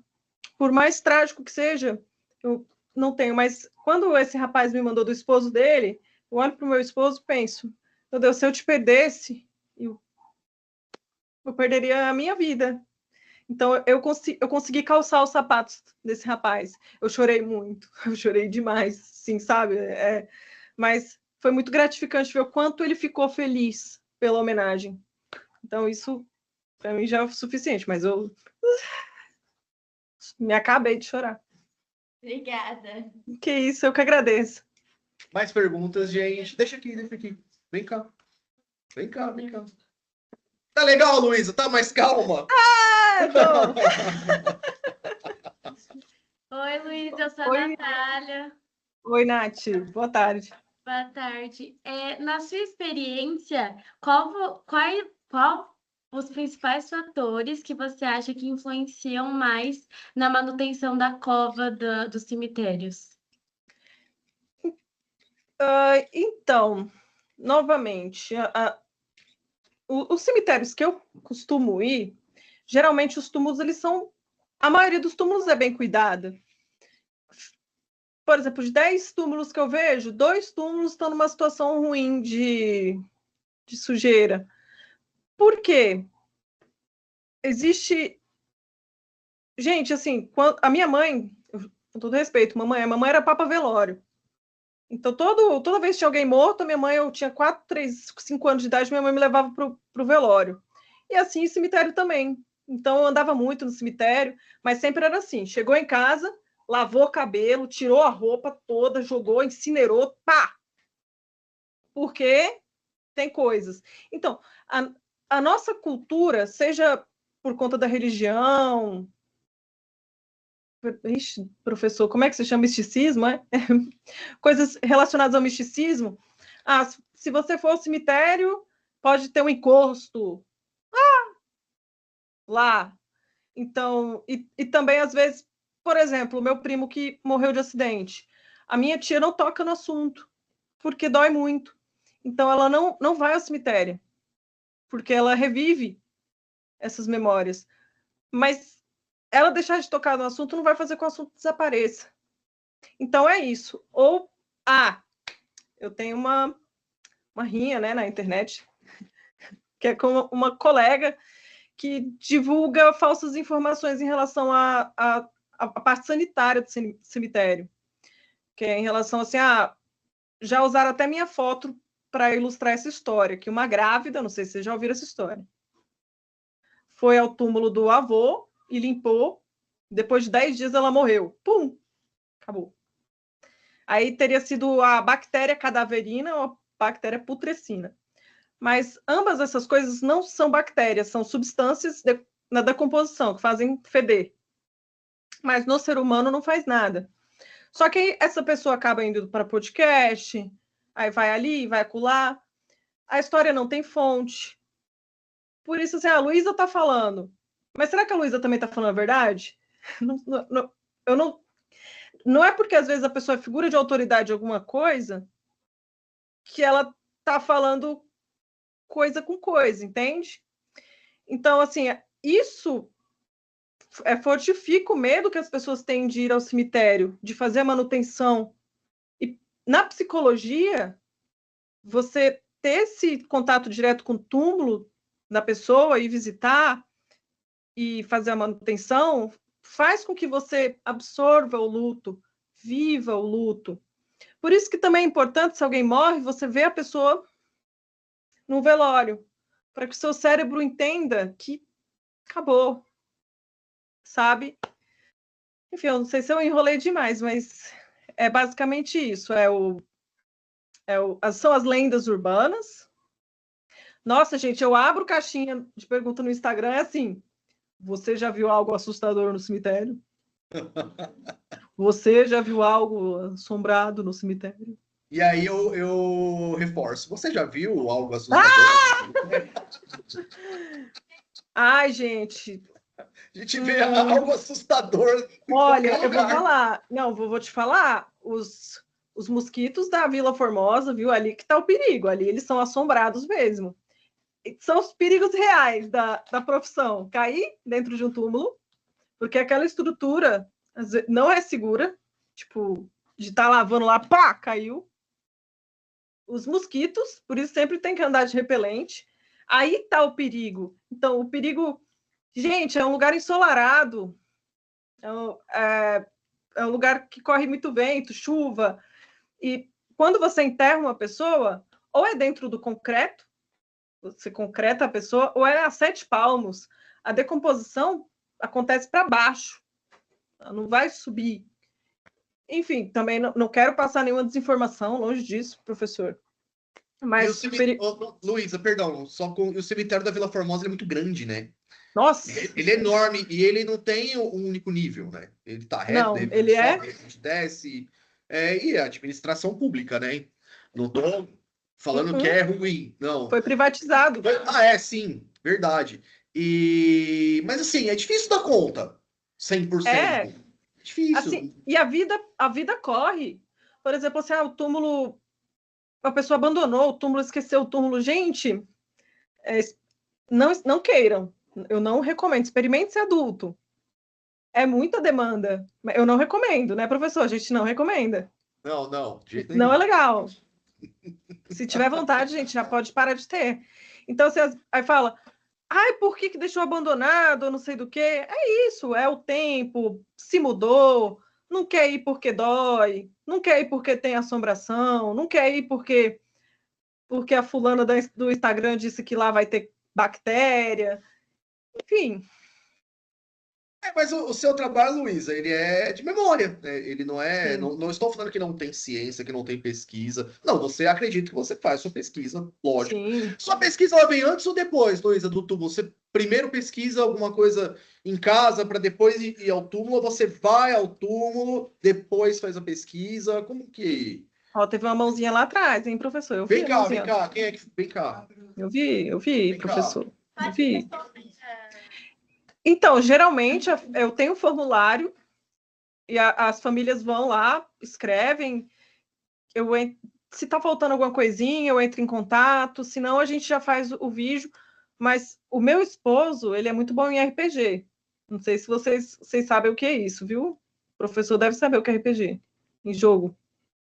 Por mais trágico que seja, eu não tenho. Mas quando esse rapaz me mandou do esposo dele, eu olho para o meu esposo e penso, meu Deus, se eu te perdesse, eu perderia a minha vida. Então, eu consegui calçar os sapatos desse rapaz. Eu chorei muito, eu chorei demais, sim, sabe? Mas foi muito gratificante ver o quanto ele ficou feliz pela homenagem. Então, isso, para mim, já é o suficiente, mas eu me acabei de chorar. Obrigada. Que isso, eu que agradeço. Mais perguntas, gente? Deixa aqui. Vem cá. Tá legal, Luísa? Tá mais calma? Oi, Luísa, eu sou a Oi. Natália. Oi, Nath. Boa tarde. Boa tarde. Na sua experiência, qual os principais fatores que você acha que influenciam mais na manutenção da cova dos cemitérios? Então, novamente, os cemitérios que eu costumo ir, geralmente os túmulos, eles são... A maioria dos túmulos é bem cuidada. Por exemplo, de 10 túmulos que eu vejo, 2 túmulos estão numa situação ruim de sujeira. Por quê? Existe... Gente, assim, a minha mãe, com todo respeito, mamãe era papa velório. Então, toda vez que tinha alguém morto, a minha mãe, eu tinha 4, 3, 5 anos de idade, minha mãe me levava pro velório. E assim, cemitério também. Então, eu andava muito no cemitério, mas sempre era assim. Chegou em casa, lavou o cabelo, tirou a roupa toda, jogou, incinerou, pá! Porque tem coisas. Então, a nossa cultura, seja por conta da religião... Ixi, professor, como é que se chama misticismo, é? Coisas relacionadas ao misticismo. Se você for ao cemitério, pode ter um encosto lá. Então, e também, às vezes, por exemplo, o meu primo que morreu de acidente. A minha tia não toca no assunto, porque dói muito. Então, ela não vai ao cemitério, porque ela revive essas memórias. Mas ela deixar de tocar no assunto não vai fazer com que o assunto desapareça. Então, é isso. Ou, eu tenho uma rinha, né, na internet, que é com uma colega que divulga falsas informações em relação à parte sanitária do cemitério, que é em relação assim, já usaram até minha foto para ilustrar essa história, que uma grávida, não sei se vocês já ouviram essa história, foi ao túmulo do avô e limpou, depois de 10 dias ela morreu. Pum! Acabou. Aí teria sido a bactéria cadaverina ou a bactéria putrescina. Mas ambas essas coisas não são bactérias, são substâncias na decomposição que fazem feder. Mas no ser humano não faz nada. Só que essa pessoa acaba indo para podcast, aí vai ali, vai acolá. A história não tem fonte. Por isso, assim, a Luísa está falando. Mas será que a Luísa também está falando a verdade? Não é porque às vezes a pessoa é figura de autoridade de alguma coisa que ela está falando coisa com coisa, entende? Então, assim, isso fortifica o medo que as pessoas têm de ir ao cemitério, de fazer a manutenção. E na psicologia, você ter esse contato direto com o túmulo da pessoa e visitar e fazer a manutenção faz com que você absorva o luto, viva o luto. Por isso que também é importante, se alguém morre, você vê a pessoa num velório, para que o seu cérebro entenda que acabou, sabe? Enfim, eu não sei se eu enrolei demais, mas é basicamente isso. São as lendas urbanas. Nossa, gente, eu abro caixinha de pergunta no Instagram, é assim: você já viu algo assustador no cemitério? Você já viu algo assombrado no cemitério? E aí eu reforço. Você já viu algo assustador? Ai, gente. A gente vê algo assustador em Olha, qualquer eu vou lugar. falar. Não, vou te falar. Os mosquitos da Vila Formosa, viu? Ali que tá o perigo. Ali eles são assombrados mesmo. São os perigos reais da profissão. Cair dentro de um túmulo, porque aquela estrutura não é segura. Tipo, de estar lavando lá, pá, caiu. Os mosquitos, por isso sempre tem que andar de repelente. Aí tá o perigo. Então, o perigo, gente, é um lugar ensolarado, é um lugar que corre muito vento, chuva. E quando você enterra uma pessoa, ou é dentro do concreto, você concreta a pessoa, ou é a 7 palmos. A decomposição acontece para baixo, ela não vai subir. Enfim, também não quero passar nenhuma desinformação, longe disso, professor. Mas Luísa, perdão, o cemitério da Vila Formosa ele é muito grande, né? nossa, Ele é enorme e ele não tem um único nível, né? Ele tá reto, não, de repente ele sobe, é de repente desce. E a administração pública, né? Não tô falando que é ruim, não. foi privatizado. Sim, verdade. Mas assim, é difícil dar conta, 100%. É, É difícil. assim, e a vida corre. Por exemplo, assim, o túmulo, a pessoa abandonou o túmulo, esqueceu o túmulo. Gente, não queiram. Eu não recomendo. Experimente ser adulto. É muita demanda. Eu não recomendo, né, professor? A gente não recomenda. Não, de jeito Não nenhum. é legal. Se tiver vontade, gente, já pode parar de ter. Então, você aí fala, ai, por que deixou abandonado, não sei do quê? É isso, é o tempo, se mudou, não quer ir porque dói, não quer ir porque tem assombração, não quer ir porque a fulana do Instagram disse que lá vai ter bactéria. Enfim, Mas o seu trabalho, Luísa, ele é de memória, né? Ele não é. sim, Não estou falando que não tem ciência, que não tem pesquisa. Não, você acredita que você faz sua pesquisa, lógico. sim. Sua pesquisa ela vem antes ou depois, Luísa, do túmulo? Você primeiro pesquisa alguma coisa em casa para depois ir ao túmulo, ou você vai ao túmulo, depois faz a pesquisa? Como que. Ó, teve uma mãozinha lá atrás, hein, professor? Eu vi Vem a cá, vem mãozinha. cá. Quem é que. Vem cá. Eu vi, Vem cá. professor. Eu vi. Então, geralmente eu tenho um formulário e as famílias vão lá, escrevem. Se está faltando alguma coisinha, eu entro em contato. Senão, a gente já faz o vídeo. Mas o meu esposo, ele é muito bom em RPG. Não sei se vocês sabem o que é isso, viu? O professor deve saber o que é RPG em jogo.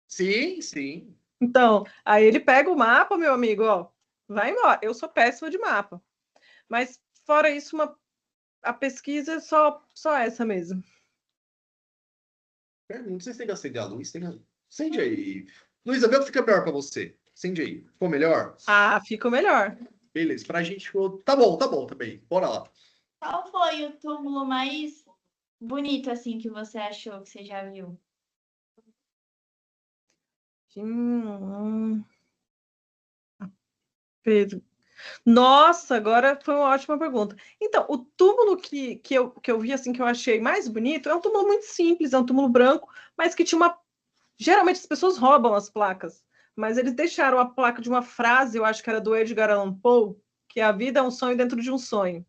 Sim, sim. Então, aí ele pega o mapa, meu amigo, ó, vai embora. Eu sou péssima de mapa. Mas, fora isso, a pesquisa é só essa mesmo. Pergunta, vocês têm que acender a luz? Acende aí. Luísa, vê o que fica melhor para você. Acende aí. Ficou melhor? Ah, fica melhor. Beleza, pra gente ficou. Tá bom também. Bora lá. Qual foi o túmulo mais bonito, assim, que você achou, que você já viu? Pedro. Nossa, agora foi uma ótima pergunta. Então, o túmulo que eu vi, assim, que eu achei mais bonito, é um túmulo muito simples, é um túmulo branco, mas que tinha uma. Geralmente as pessoas roubam as placas, mas eles deixaram a placa de uma frase, eu acho que era do Edgar Allan Poe, que a vida é um sonho dentro de um sonho.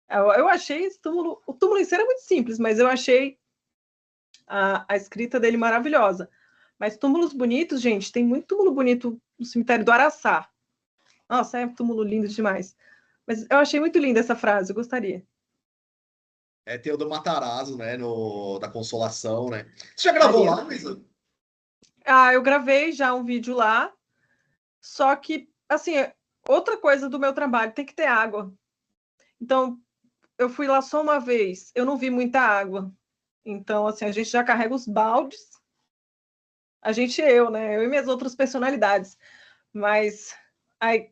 Eu achei esse túmulo. O túmulo em si era muito simples, mas eu achei a escrita dele maravilhosa. Mas túmulos bonitos, gente, tem muito túmulo bonito no cemitério do Araçá. Nossa, é um túmulo lindo demais. Mas eu achei muito linda essa frase, eu gostaria. Tem o do Matarazzo, né? Da Consolação, né? Você já gravou lá, Luísa? Eu gravei já um vídeo lá, só que, assim, outra coisa do meu trabalho, tem que ter água. Então, eu fui lá só uma vez, eu não vi muita água. Então, assim, a gente já carrega os baldes. A gente, né? Eu e minhas outras personalidades. Mas Aí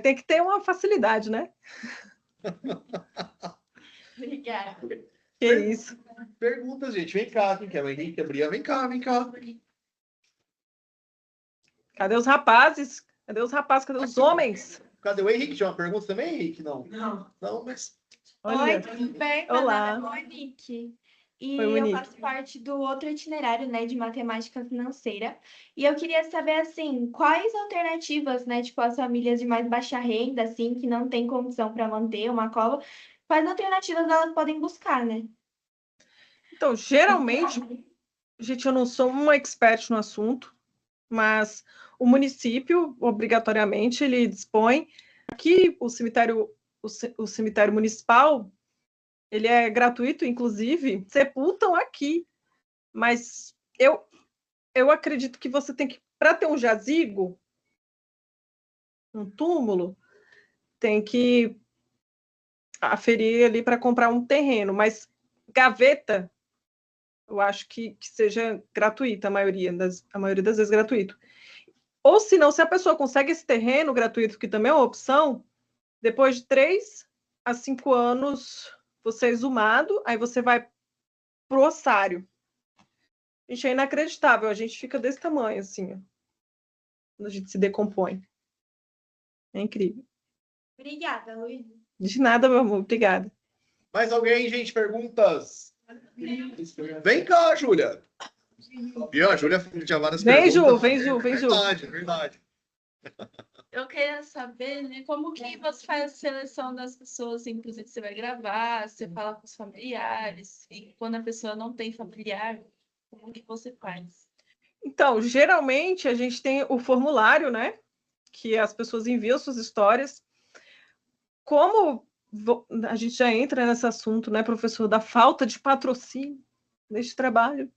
tem que ter uma facilidade, né? Obrigada. Que isso. Perguntas, gente. Vem cá, quem quer? O Henrique, a Bria, vem cá, vem cá. Cadê os rapazes? Cadê os rapazes? Cadê os homens? Cadê o Henrique? Tinha uma pergunta também, Henrique? Não. Não, mas... Olha. Oi, tudo bem? Olá. Meu nome é Monique. E Oi, Monique. eu faço parte do outro itinerário, né, de matemática financeira. E eu queria saber, assim, quais alternativas, né, tipo, as famílias de mais baixa renda, assim, que não têm condição para manter uma cola, quais alternativas elas podem buscar, né? Então, geralmente, gente, eu não sou uma expert no assunto, mas o município, obrigatoriamente, ele dispõe que o cemitério municipal, ele é gratuito, inclusive, sepultam aqui. Mas eu acredito que você tem que, para ter um jazigo, um túmulo, tem que aferir ali para comprar um terreno, mas gaveta, eu acho que seja gratuita, a maioria das vezes gratuito. Ou se não, se a pessoa consegue esse terreno gratuito, que também é uma opção, depois de 3 a 5 anos, você é exumado, aí você vai pro ossário. Gente, é inacreditável, a gente fica desse tamanho, assim, ó, quando a gente se decompõe. É incrível. Obrigada, Luiz. De nada, meu amor, obrigada. Mais alguém, gente? Perguntas? Vem cá, Júlia. Viu? A Júlia tinha várias Vem, perguntas. Ju, vem, Ju, vem, Ju. Verdade, verdade. Eu queria saber, né, como que você faz a seleção das pessoas, inclusive você vai gravar, você fala com os familiares, e quando a pessoa não tem familiar, como que você faz? Então, geralmente a gente tem o formulário, né? Que as pessoas enviam suas histórias. Como a gente já entra nesse assunto, né, professor, da falta de patrocínio neste trabalho.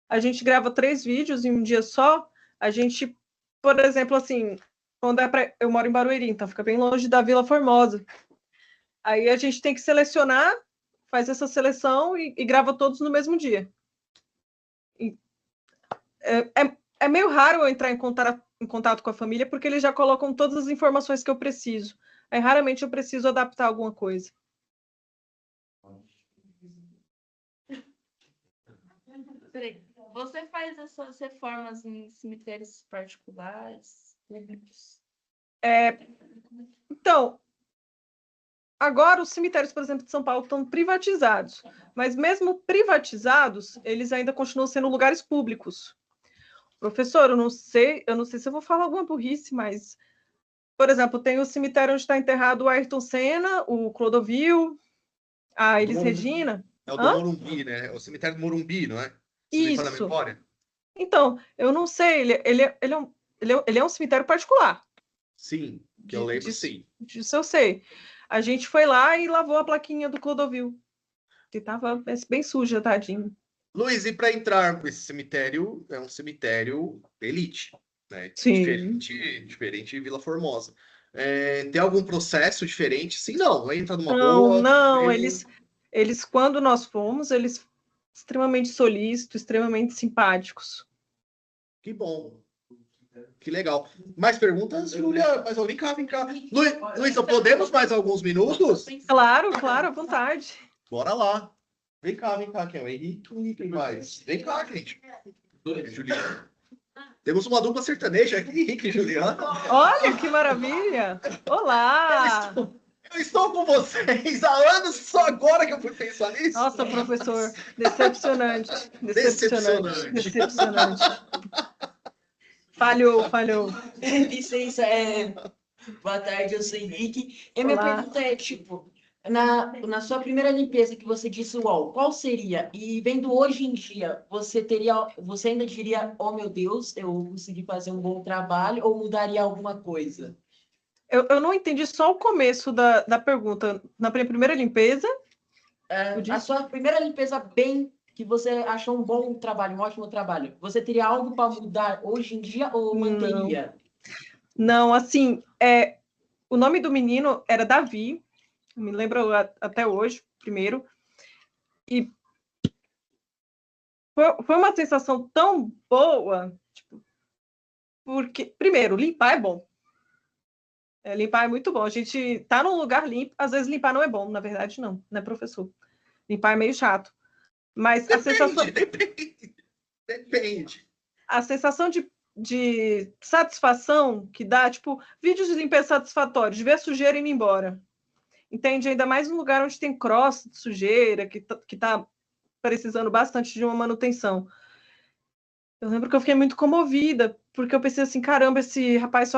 A gente grava 3 vídeos em um dia só. A gente, por exemplo, assim, quando eu moro em Barueri, então fica bem longe da Vila Formosa. Aí a gente tem que selecionar, faz essa seleção e grava todos no mesmo dia. É meio raro eu entrar em contato com a família, porque eles já colocam todas as informações que eu preciso. Aí raramente eu preciso adaptar alguma coisa. Peraí, você faz essas reformas em cemitérios particulares? Então, agora os cemitérios, por exemplo, de São Paulo estão privatizados, mas mesmo privatizados, eles ainda continuam sendo lugares públicos. Professor, eu não sei se eu vou falar alguma burrice, mas, por exemplo, tem o cemitério onde está enterrado o Ayrton Senna, o Clodovil, a Elis Regina. É o do Morumbi, né? É o cemitério do Morumbi, não é? Se me fala a Isso. memória. Então, eu não sei, ele é um cemitério particular. Sim, que eu lembro, sim. Disso eu sei. A gente foi lá e lavou a plaquinha do Clodovil, que estava bem suja, tadinho. Luiz, e para entrar nesse cemitério, é um cemitério elite, né? Sim. Diferente de Vila Formosa. Tem algum processo diferente? Sim, não. Entra numa Não, boa. não, eles, quando nós fomos, eles extremamente solícitos, extremamente simpáticos. Que bom. Que legal. Mais perguntas, Júlia? Mais alguém? Vem cá. Luiz, podemos mais alguns minutos? Claro, claro, à vontade. Bora lá. Vem cá, quem é o Henrique? Quem mais? Vem cá, gente. Juliana. Temos uma dupla sertaneja aqui, Henrique e Juliana. Olha que maravilha! Olá! Eu estou com vocês há anos, só agora que eu fui pensar nisso. Nossa, professor, decepcionante. Falhou. Licença, boa tarde, eu sou Henrique. E minha Olá. pergunta é, tipo, na sua primeira limpeza que você disse UOL, qual seria? E vendo hoje em dia, você ainda diria, oh meu Deus, eu consegui fazer um bom trabalho, ou mudaria alguma coisa? Eu não entendi só o começo da pergunta. Na primeira limpeza? A sua primeira limpeza bem, que você achou um bom trabalho, um ótimo trabalho, você teria algo para mudar hoje em dia ou manteria? Não, assim, o nome do menino era Davi, eu me lembro até hoje, primeiro, e foi uma sensação tão boa, tipo, porque, primeiro, limpar é bom. Limpar é muito bom. A gente tá num lugar limpo, às vezes limpar não é bom, na verdade, não, né, professor? Limpar é meio chato. Mas Depende. A sensação de satisfação que dá, tipo, vídeos de limpeza satisfatórios, de ver sujeira indo embora. Entende? Ainda mais num lugar onde tem crosta de sujeira, que tá precisando bastante de uma manutenção. Eu lembro que eu fiquei muito comovida, porque eu pensei assim, caramba, esse rapaz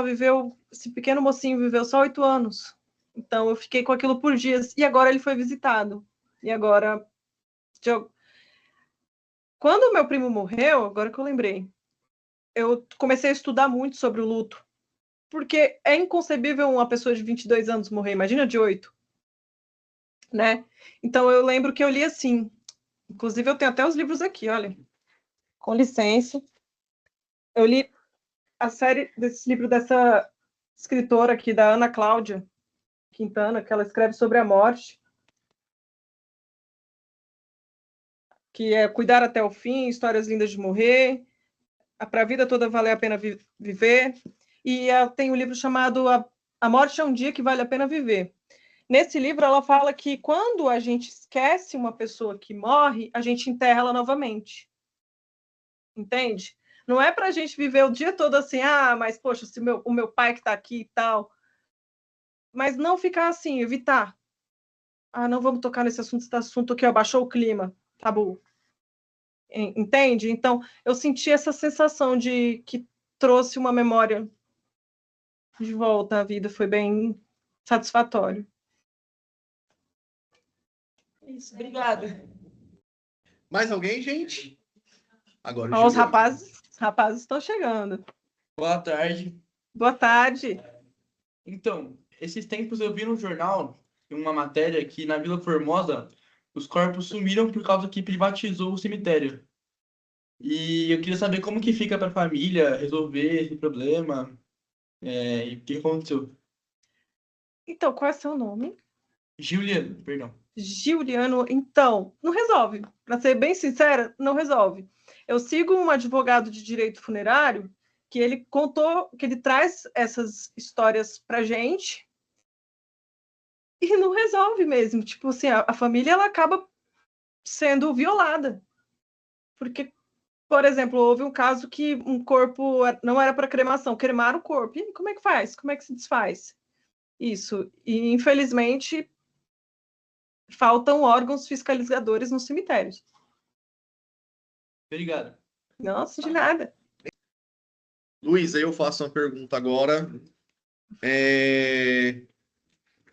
esse pequeno mocinho viveu só 8 anos. Então eu fiquei com aquilo por dias, e agora ele foi visitado. E agora... Quando o meu primo morreu, agora que eu lembrei, eu comecei a estudar muito sobre o luto, porque é inconcebível uma pessoa de 22 anos morrer, imagina de 8, né? Então eu lembro que eu li assim, inclusive eu tenho até os livros aqui, olha, com licença, eu li a série desse livro dessa escritora aqui, da Ana Cláudia Quintana, que ela escreve sobre a morte, que é Cuidar até o Fim, Histórias Lindas de Morrer, Para a Vida Toda Valer a Pena Viver, e tem um livro chamado A Morte é um Dia que Vale a Pena Viver. Nesse livro, ela fala que quando a gente esquece uma pessoa que morre, a gente enterra ela novamente. Entende? Não é para a gente viver o dia todo assim, mas, poxa, se o meu pai que está aqui e tal. Mas não ficar assim, evitar. Não vamos tocar nesse assunto aqui, abaixou o clima, tabu. Entende? Então, eu senti essa sensação de que trouxe uma memória de volta à vida, foi bem satisfatório. Isso, obrigado. Mais alguém, gente? Agora Os rapazes estão chegando. Boa tarde. Boa tarde. Então, esses tempos eu vi no jornal, em uma matéria, que na Vila Formosa os corpos sumiram por causa que privatizou o cemitério. E eu queria saber como que fica para a família resolver esse problema, e o que aconteceu. Então, qual é seu nome? Juliano, perdão. Giuliano, então, não resolve. Para ser bem sincera, não resolve. Eu sigo um advogado de direito funerário que ele contou, que ele traz essas histórias para gente e não resolve mesmo. Tipo assim, a família ela acaba sendo violada. Porque, por exemplo, houve um caso que um corpo não era para cremação, cremaram o corpo. E como é que faz? Como é que se desfaz? Isso. E, infelizmente, faltam órgãos fiscalizadores nos cemitérios. Obrigado. Nossa, de nada. Luísa, eu faço uma pergunta agora.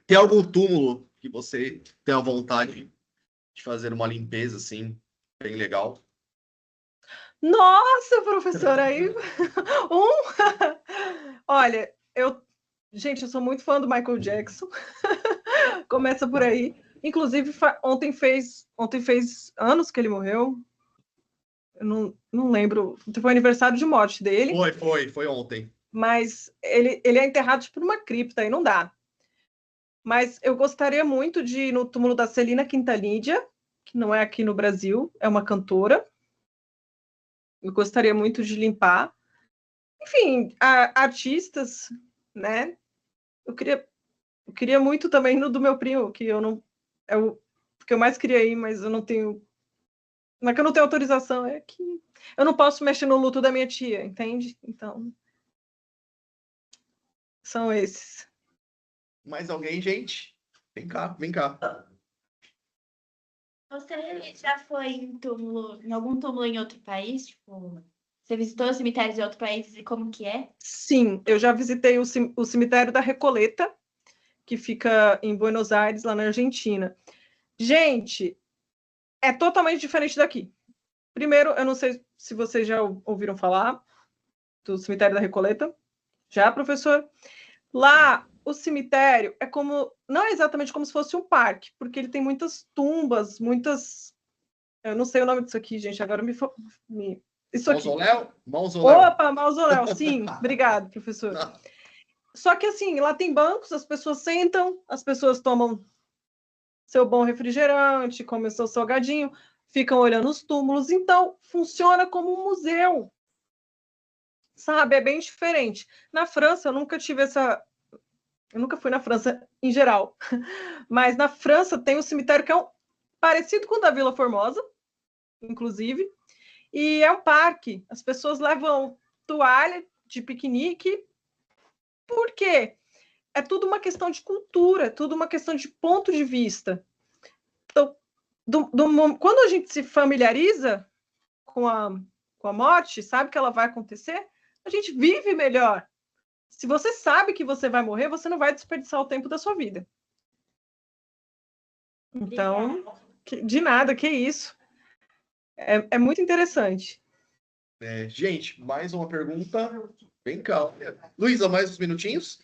Tem algum túmulo que você tem a vontade de fazer uma limpeza, assim, bem legal? Nossa, professora, aí... Olha, gente, eu sou muito fã do Michael Jackson. Começa por aí. Inclusive, ontem fez anos que ele morreu. Eu não lembro. Foi o aniversário de morte dele. Foi ontem. Mas ele é enterrado por uma cripta, e não dá. Mas eu gostaria muito de ir no túmulo da Celina Quintanilha, que não é aqui no Brasil, é uma cantora. Eu gostaria muito de limpar. Enfim, artistas, né? Eu queria muito também no do meu primo, que eu não... É o que eu mais queria ir, mas eu não tenho... Não é que eu não tenho autorização, é que eu não posso mexer no luto da minha tia, entende? Então, são esses. Mais alguém, gente? Vem cá, vem cá. Você já foi em algum túmulo em outro país? Tipo, você visitou cemitérios de outro país e como que é? Sim, eu já visitei o cemitério da Recoleta, que fica em Buenos Aires, lá na Argentina. Gente, é totalmente diferente daqui. Primeiro, eu não sei se vocês já ouviram falar do cemitério da Recoleta. Já, professor? Lá, o cemitério é não é exatamente como se fosse um parque, porque ele tem muitas tumbas, eu não sei o nome disso aqui, gente, agora isso aqui. Mausoléu? Opa, mausoléu, sim. Obrigado, professor. Não. Só que assim, lá tem bancos, as pessoas sentam, as pessoas tomam seu bom refrigerante, comem seu salgadinho, ficam olhando os túmulos, então funciona como um museu. Sabe, é bem diferente. Na França, eu nunca tive Eu nunca fui na França em geral, mas na França tem um cemitério que é parecido com o da Vila Formosa, inclusive, e é um parque. As pessoas levam toalha de piquenique. Por quê? É tudo uma questão de cultura, é tudo uma questão de ponto de vista. Então, quando a gente se familiariza com a morte, sabe que ela vai acontecer, a gente vive melhor. Se você sabe que você vai morrer, você não vai desperdiçar o tempo da sua vida. Então, de nada, que isso. É muito interessante. Gente, mais uma pergunta. Vem cá. Luísa, mais uns minutinhos?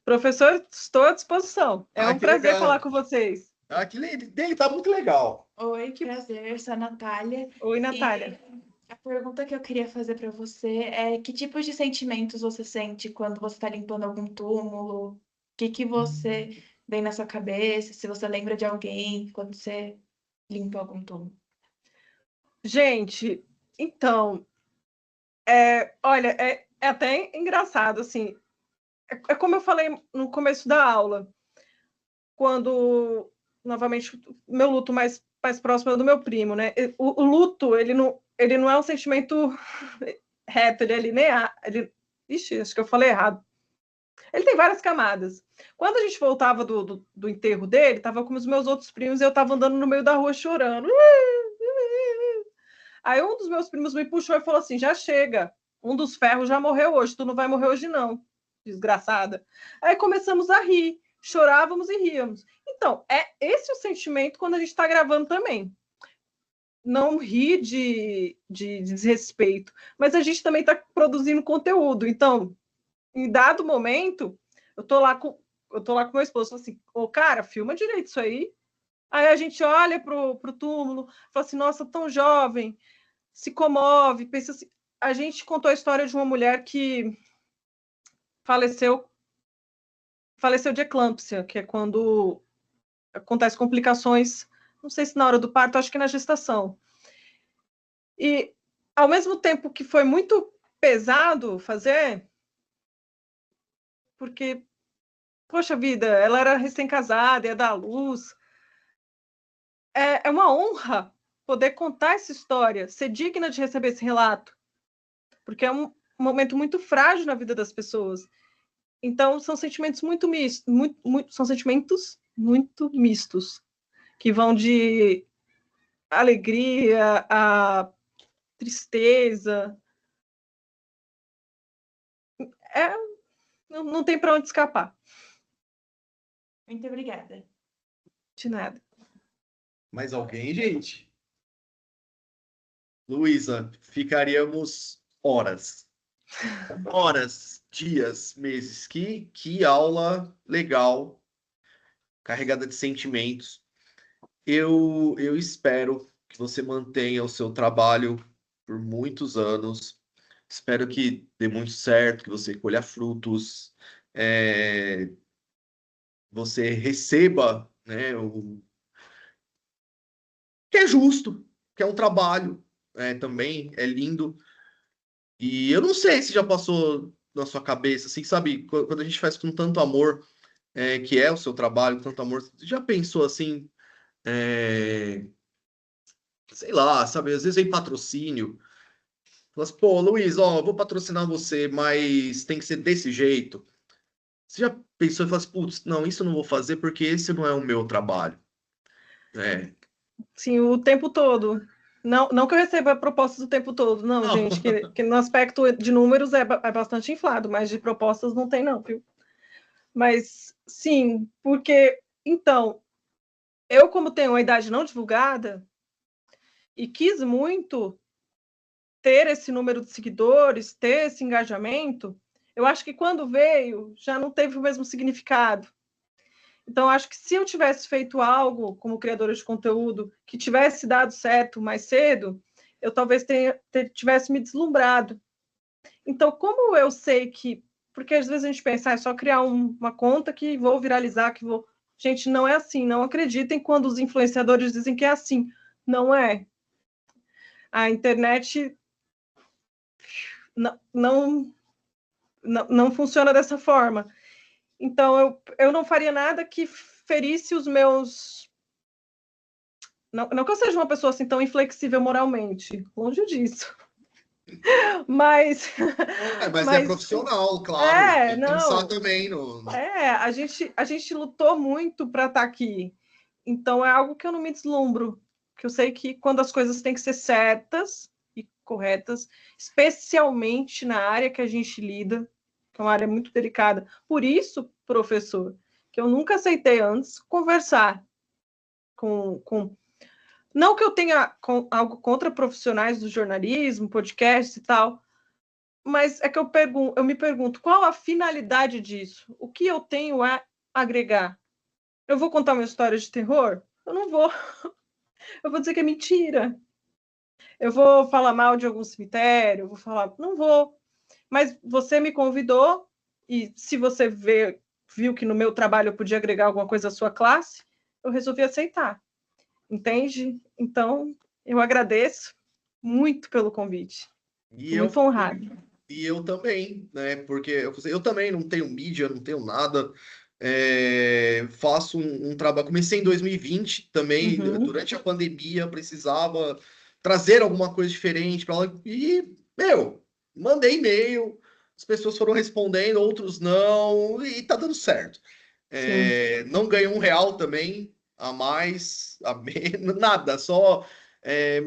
Professor, estou à disposição. É um que prazer legal. falar com vocês. Aquele dele tá muito legal. Oi, prazer, sou a Natália. Oi, Natália. E a pergunta que eu queria fazer para você é que tipos de sentimentos você sente quando você está limpando algum túmulo? O que você vem na sua cabeça? Se você lembra de alguém quando você limpa algum túmulo? Gente, então, olha, é até engraçado, assim, é como eu falei no começo da aula, quando, novamente, meu luto mais próximo é do meu primo, né? O luto, ele não é um sentimento reto, ele é linear. Ixi, acho que eu falei errado. Ele tem várias camadas. Quando a gente voltava do enterro dele, tava com os meus outros primos e eu tava andando no meio da rua chorando. Aí um dos meus primos me puxou e falou assim: já chega, um dos ferros já morreu hoje, tu não vai morrer hoje não, desgraçada. Aí começamos a rir, chorávamos e ríamos. Então, é esse o sentimento quando a gente está gravando também. Não rir de desrespeito, mas a gente também está produzindo conteúdo. Então, em dado momento, eu tô lá com meu esposo, assim, ô, cara, filma direito isso aí. Aí a gente olha pro túmulo, fala assim, nossa, tão jovem, se comove, pensa assim. A gente contou a história de uma mulher que faleceu de eclâmpsia, que é quando acontecem complicações, não sei se na hora do parto, acho que na gestação. E ao mesmo tempo que foi muito pesado fazer, porque, poxa vida, ela era recém-casada, ia dar à luz. É uma honra poder contar essa história, ser digna de receber esse relato, porque é um momento muito frágil na vida das pessoas. Então, são sentimentos muito mistos, são sentimentos muito mistos, que vão de alegria a tristeza. Não tem para onde escapar. Muito obrigada. De nada. Mais alguém, gente? Luísa, ficaríamos horas. Horas, dias, meses. Que aula legal, carregada de sentimentos. Eu espero que você mantenha o seu trabalho por muitos anos. Espero que dê muito certo, que você colha frutos, você receba, né, o que é justo, que é um trabalho, também é lindo. E eu não sei se já passou na sua cabeça, assim, sabe, quando a gente faz com tanto amor, que é o seu trabalho, com tanto amor, você já pensou assim, sei lá, sabe, às vezes vem patrocínio, fala assim, pô, Luiz, ó, eu vou patrocinar você, mas tem que ser desse jeito. Você já pensou e falou assim, putz, não, isso eu não vou fazer porque esse não é o meu trabalho. Sim, o tempo todo. Não que eu receba propostas o tempo todo, não, Não. gente, que no aspecto de números é bastante inflado, mas de propostas não tem, não, viu? Mas sim, porque, então, eu, como tenho uma idade não divulgada, e quis muito ter esse número de seguidores, ter esse engajamento, eu acho que quando veio, já não teve o mesmo significado. Então, acho que se eu tivesse feito algo como criadora de conteúdo que tivesse dado certo mais cedo, eu talvez tivesse me deslumbrado. Então, como eu sei que... Porque às vezes a gente pensa, é só criar uma conta que vou viralizar, que vou... Gente, não é assim. Não acreditem quando os influenciadores dizem que é assim. Não é. A internet não funciona dessa forma. Então, eu não faria nada que ferisse os meus... Não que eu seja uma pessoa assim tão inflexível moralmente, longe disso. Mas Mas é profissional, claro. Tem que pensar não. também no. A gente lutou muito para estar aqui. Então, é algo que eu não me deslumbro. Que eu sei que quando as coisas têm que ser certas e corretas, especialmente na área que a gente lida, que é uma área muito delicada. Por isso, professor, que eu nunca aceitei antes conversar com... Não que eu tenha algo contra profissionais do jornalismo, podcast e tal, mas é que eu me pergunto qual a finalidade disso? O que eu tenho a agregar? Eu vou contar uma história de terror? Eu não vou. Eu vou dizer que é mentira. Eu vou falar mal de algum cemitério, eu vou falar, não vou. Mas você me convidou e se você viu que no meu trabalho eu podia agregar alguma coisa à sua classe, eu resolvi aceitar. Entende? Então, eu agradeço muito pelo convite. E Tô eu, muito honrada. e eu também, né? Porque eu também não tenho mídia, não tenho nada. Faço um trabalho. Comecei em 2020 também, Uhum. durante a pandemia, precisava trazer alguma coisa diferente para ela. E, mandei e-mail, as pessoas foram respondendo, outros não, e tá dando certo. Sim. Não ganhei R$ 1 também, a mais, a menos, nada, só.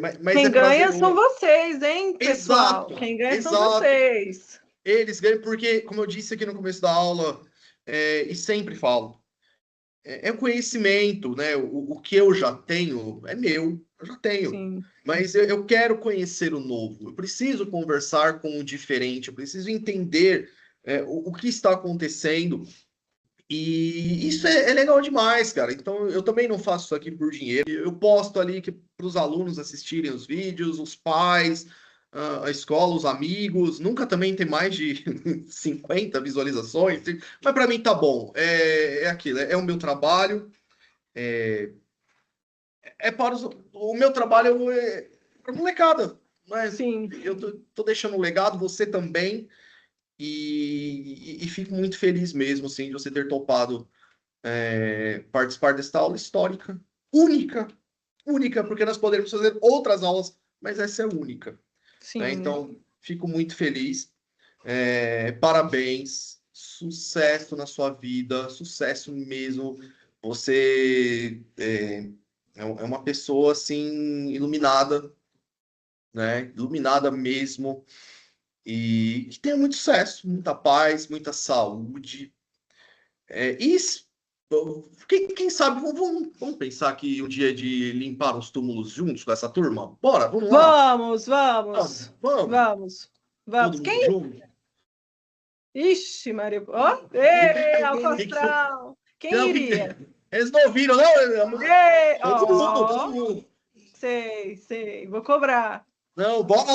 Mas é Quem ganha são prazeroso. vocês, hein, pessoal? Exato, Quem ganha são exato. vocês. Eles ganham porque, como eu disse aqui no começo da aula, e sempre falo, é conhecimento, né? O que eu já tenho é meu, eu já tenho. Sim. Mas eu quero conhecer o novo, eu preciso conversar com o diferente, eu preciso entender o que está acontecendo. E isso é legal demais, cara. Então, eu também não faço isso aqui por dinheiro. Eu posto ali para os alunos assistirem os vídeos, os pais, a escola, os amigos. Nunca também tem mais de 50 visualizações, mas para mim tá bom. É aquilo, é o meu trabalho. Para o meu trabalho é para molecada. Mas Sim. eu tô deixando um legado, você também. E fico muito feliz mesmo, assim, de você ter topado participar desta aula histórica, única, única, porque nós poderíamos fazer outras aulas, mas essa é única. Né? Sim. Então, fico muito feliz. Parabéns, sucesso na sua vida, sucesso mesmo. Você é uma pessoa assim iluminada, né? Iluminada mesmo e que tenha muito sucesso, muita paz, muita saúde. E quem sabe, vamos pensar que o dia de limpar os túmulos juntos com essa turma? Bora, vamos lá. Vamos, Vamos, vamos, vamos. vamos, Todo vamos. mundo Quem? junto. Ixi, Maria. Ó, alto Que foi? astral. Quem Não, iria? eles não ouviram, não? Todo mundo, todo Ó, mundo. sei. Vou cobrar. Não, bora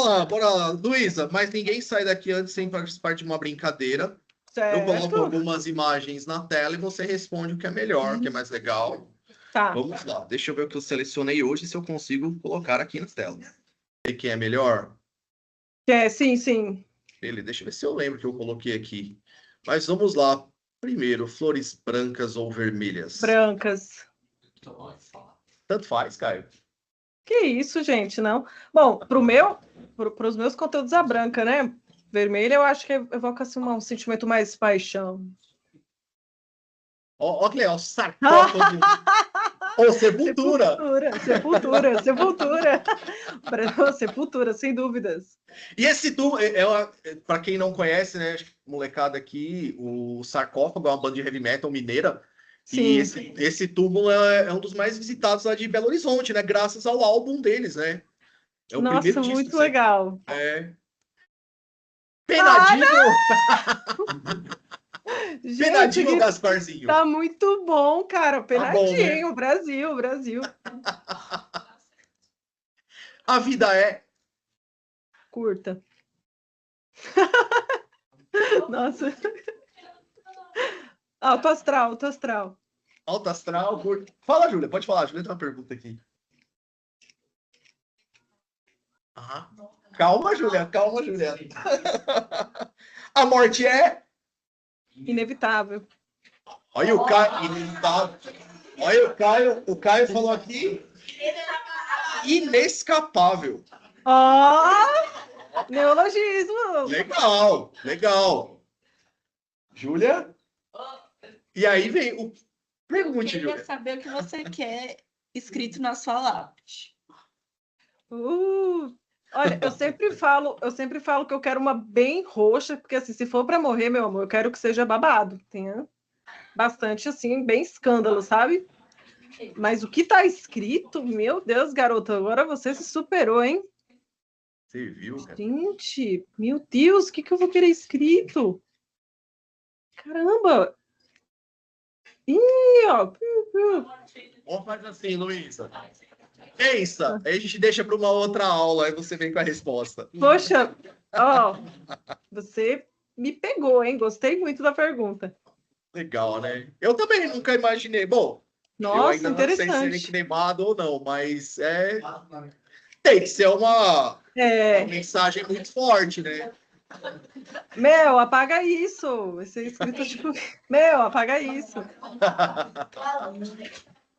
lá. Luísa, mas ninguém sai daqui antes sem participar de uma brincadeira. Eu coloco Certo? algumas imagens na tela e você responde o que é melhor, o que é mais legal. Tá. Vamos lá, deixa eu ver o que eu selecionei hoje, se eu consigo colocar aqui na tela. O que é melhor? Sim. Deixa eu ver se eu lembro que eu coloquei aqui. Mas vamos lá. Primeiro, flores brancas ou vermelhas? Brancas. Tanto faz, Caio. Que isso, gente, não. Bom, para os meus conteúdos a branca, né? Vermelha, eu acho que evoca assim, um sentimento mais paixão. Ó, Cleo, sarcófago. Ou sepultura. Sepultura, sem dúvidas. E esse túmulo, para quem não conhece, né, molecada aqui, o sarcófago é uma banda de heavy metal mineira. E Sim. esse túmulo é um dos mais visitados lá de Belo Horizonte, né? Graças ao álbum deles, né? É o primeiro Nossa, disco. muito legal. Penadinho! Gente, Penadinho, Gasparzinho. tá muito bom, cara. Tá bom, né? Penadinho, Brasil. A vida é Curta. Nossa. Alto astral. alto astral. Fala, Júlia, pode falar. Júlia tem uma pergunta aqui. Calma, Júlia. A morte é Inevitável. Olha o Caio. Olha o Caio falou aqui. Inescapável. Neologismo. Legal, legal. Júlia? E aí vem o. Pergunte, Queria Júlia. saber o que você quer escrito na sua lápide. Olha, eu sempre falo que eu quero uma bem roxa, porque assim, se for para morrer, meu amor, eu quero que seja babado. Tenha bastante, assim, bem escândalo, sabe? Mas o que tá escrito, meu Deus, garota, agora você se superou, hein? Você viu, cara? Gente, meu Deus, o que eu vou querer escrito? Caramba! Ih, ó. Vamos fazer assim, Luísa. Pensa, aí a gente deixa para uma outra aula, aí você vem com a resposta. Poxa, ó, você me pegou, hein? Gostei muito da pergunta. Legal, né? Eu também nunca imaginei. Bom, eu Nossa, ainda não sei se seria interessante. queimado ou não, mas tem que ser uma mensagem muito forte, né? Meu, apaga isso. Esse é escrito tipo, meu, apaga isso.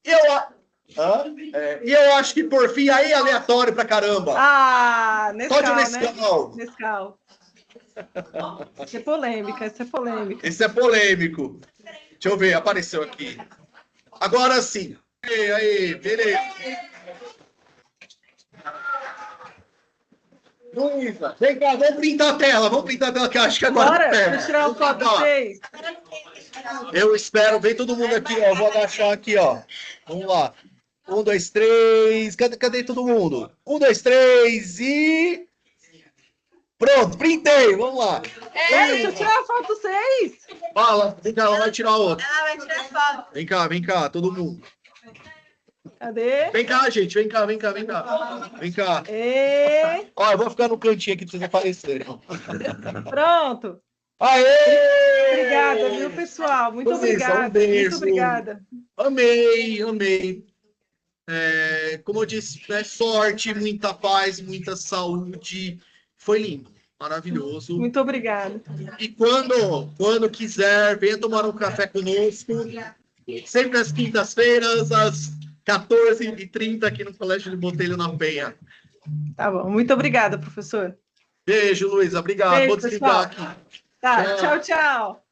E eu acho que por fim aí é aleatório pra caramba. Só de Nescau, Nescau. né? Nescau. Isso é polêmica, isso é polêmica. Esse é polêmico. Deixa eu ver, apareceu aqui. Agora sim. Aí, beleza. Luísa, vem cá, vamos pintar a tela, que eu acho que agora Bora, pega. deixa eu tirar uma foto de vocês. Eu espero, vem todo mundo aqui, ó. Vou agachar aqui, ó. Vamos lá. 1, 2, 3. Cadê todo mundo? 1, 2, 3 e. Pronto, printei. Vamos lá. Deixa eu tirar a foto de vocês. Fala, vem cá, ela vai tirar outra. Ela vai tirar foto. Vem cá, todo mundo. Cadê? Vem cá, gente, vem cá. Vem cá. E... Ó, eu vou ficar no cantinho aqui pra vocês aparecerem. Pronto. Aê! Obrigada, viu, pessoal? Muito Luísa, obrigada. um beijo. Muito obrigada. Amei. Como eu disse, sorte, muita paz, muita saúde. Foi lindo, maravilhoso. Muito obrigada. E quando quiser, venha tomar um café conosco. Sempre às quintas-feiras, às 14h30, aqui no Colégio de Botelho, na Penha. Tá bom. Muito obrigada, professor. Beijo, Luísa. Obrigado. Beijo, Vou desligar pessoal. aqui. Tá, tchau.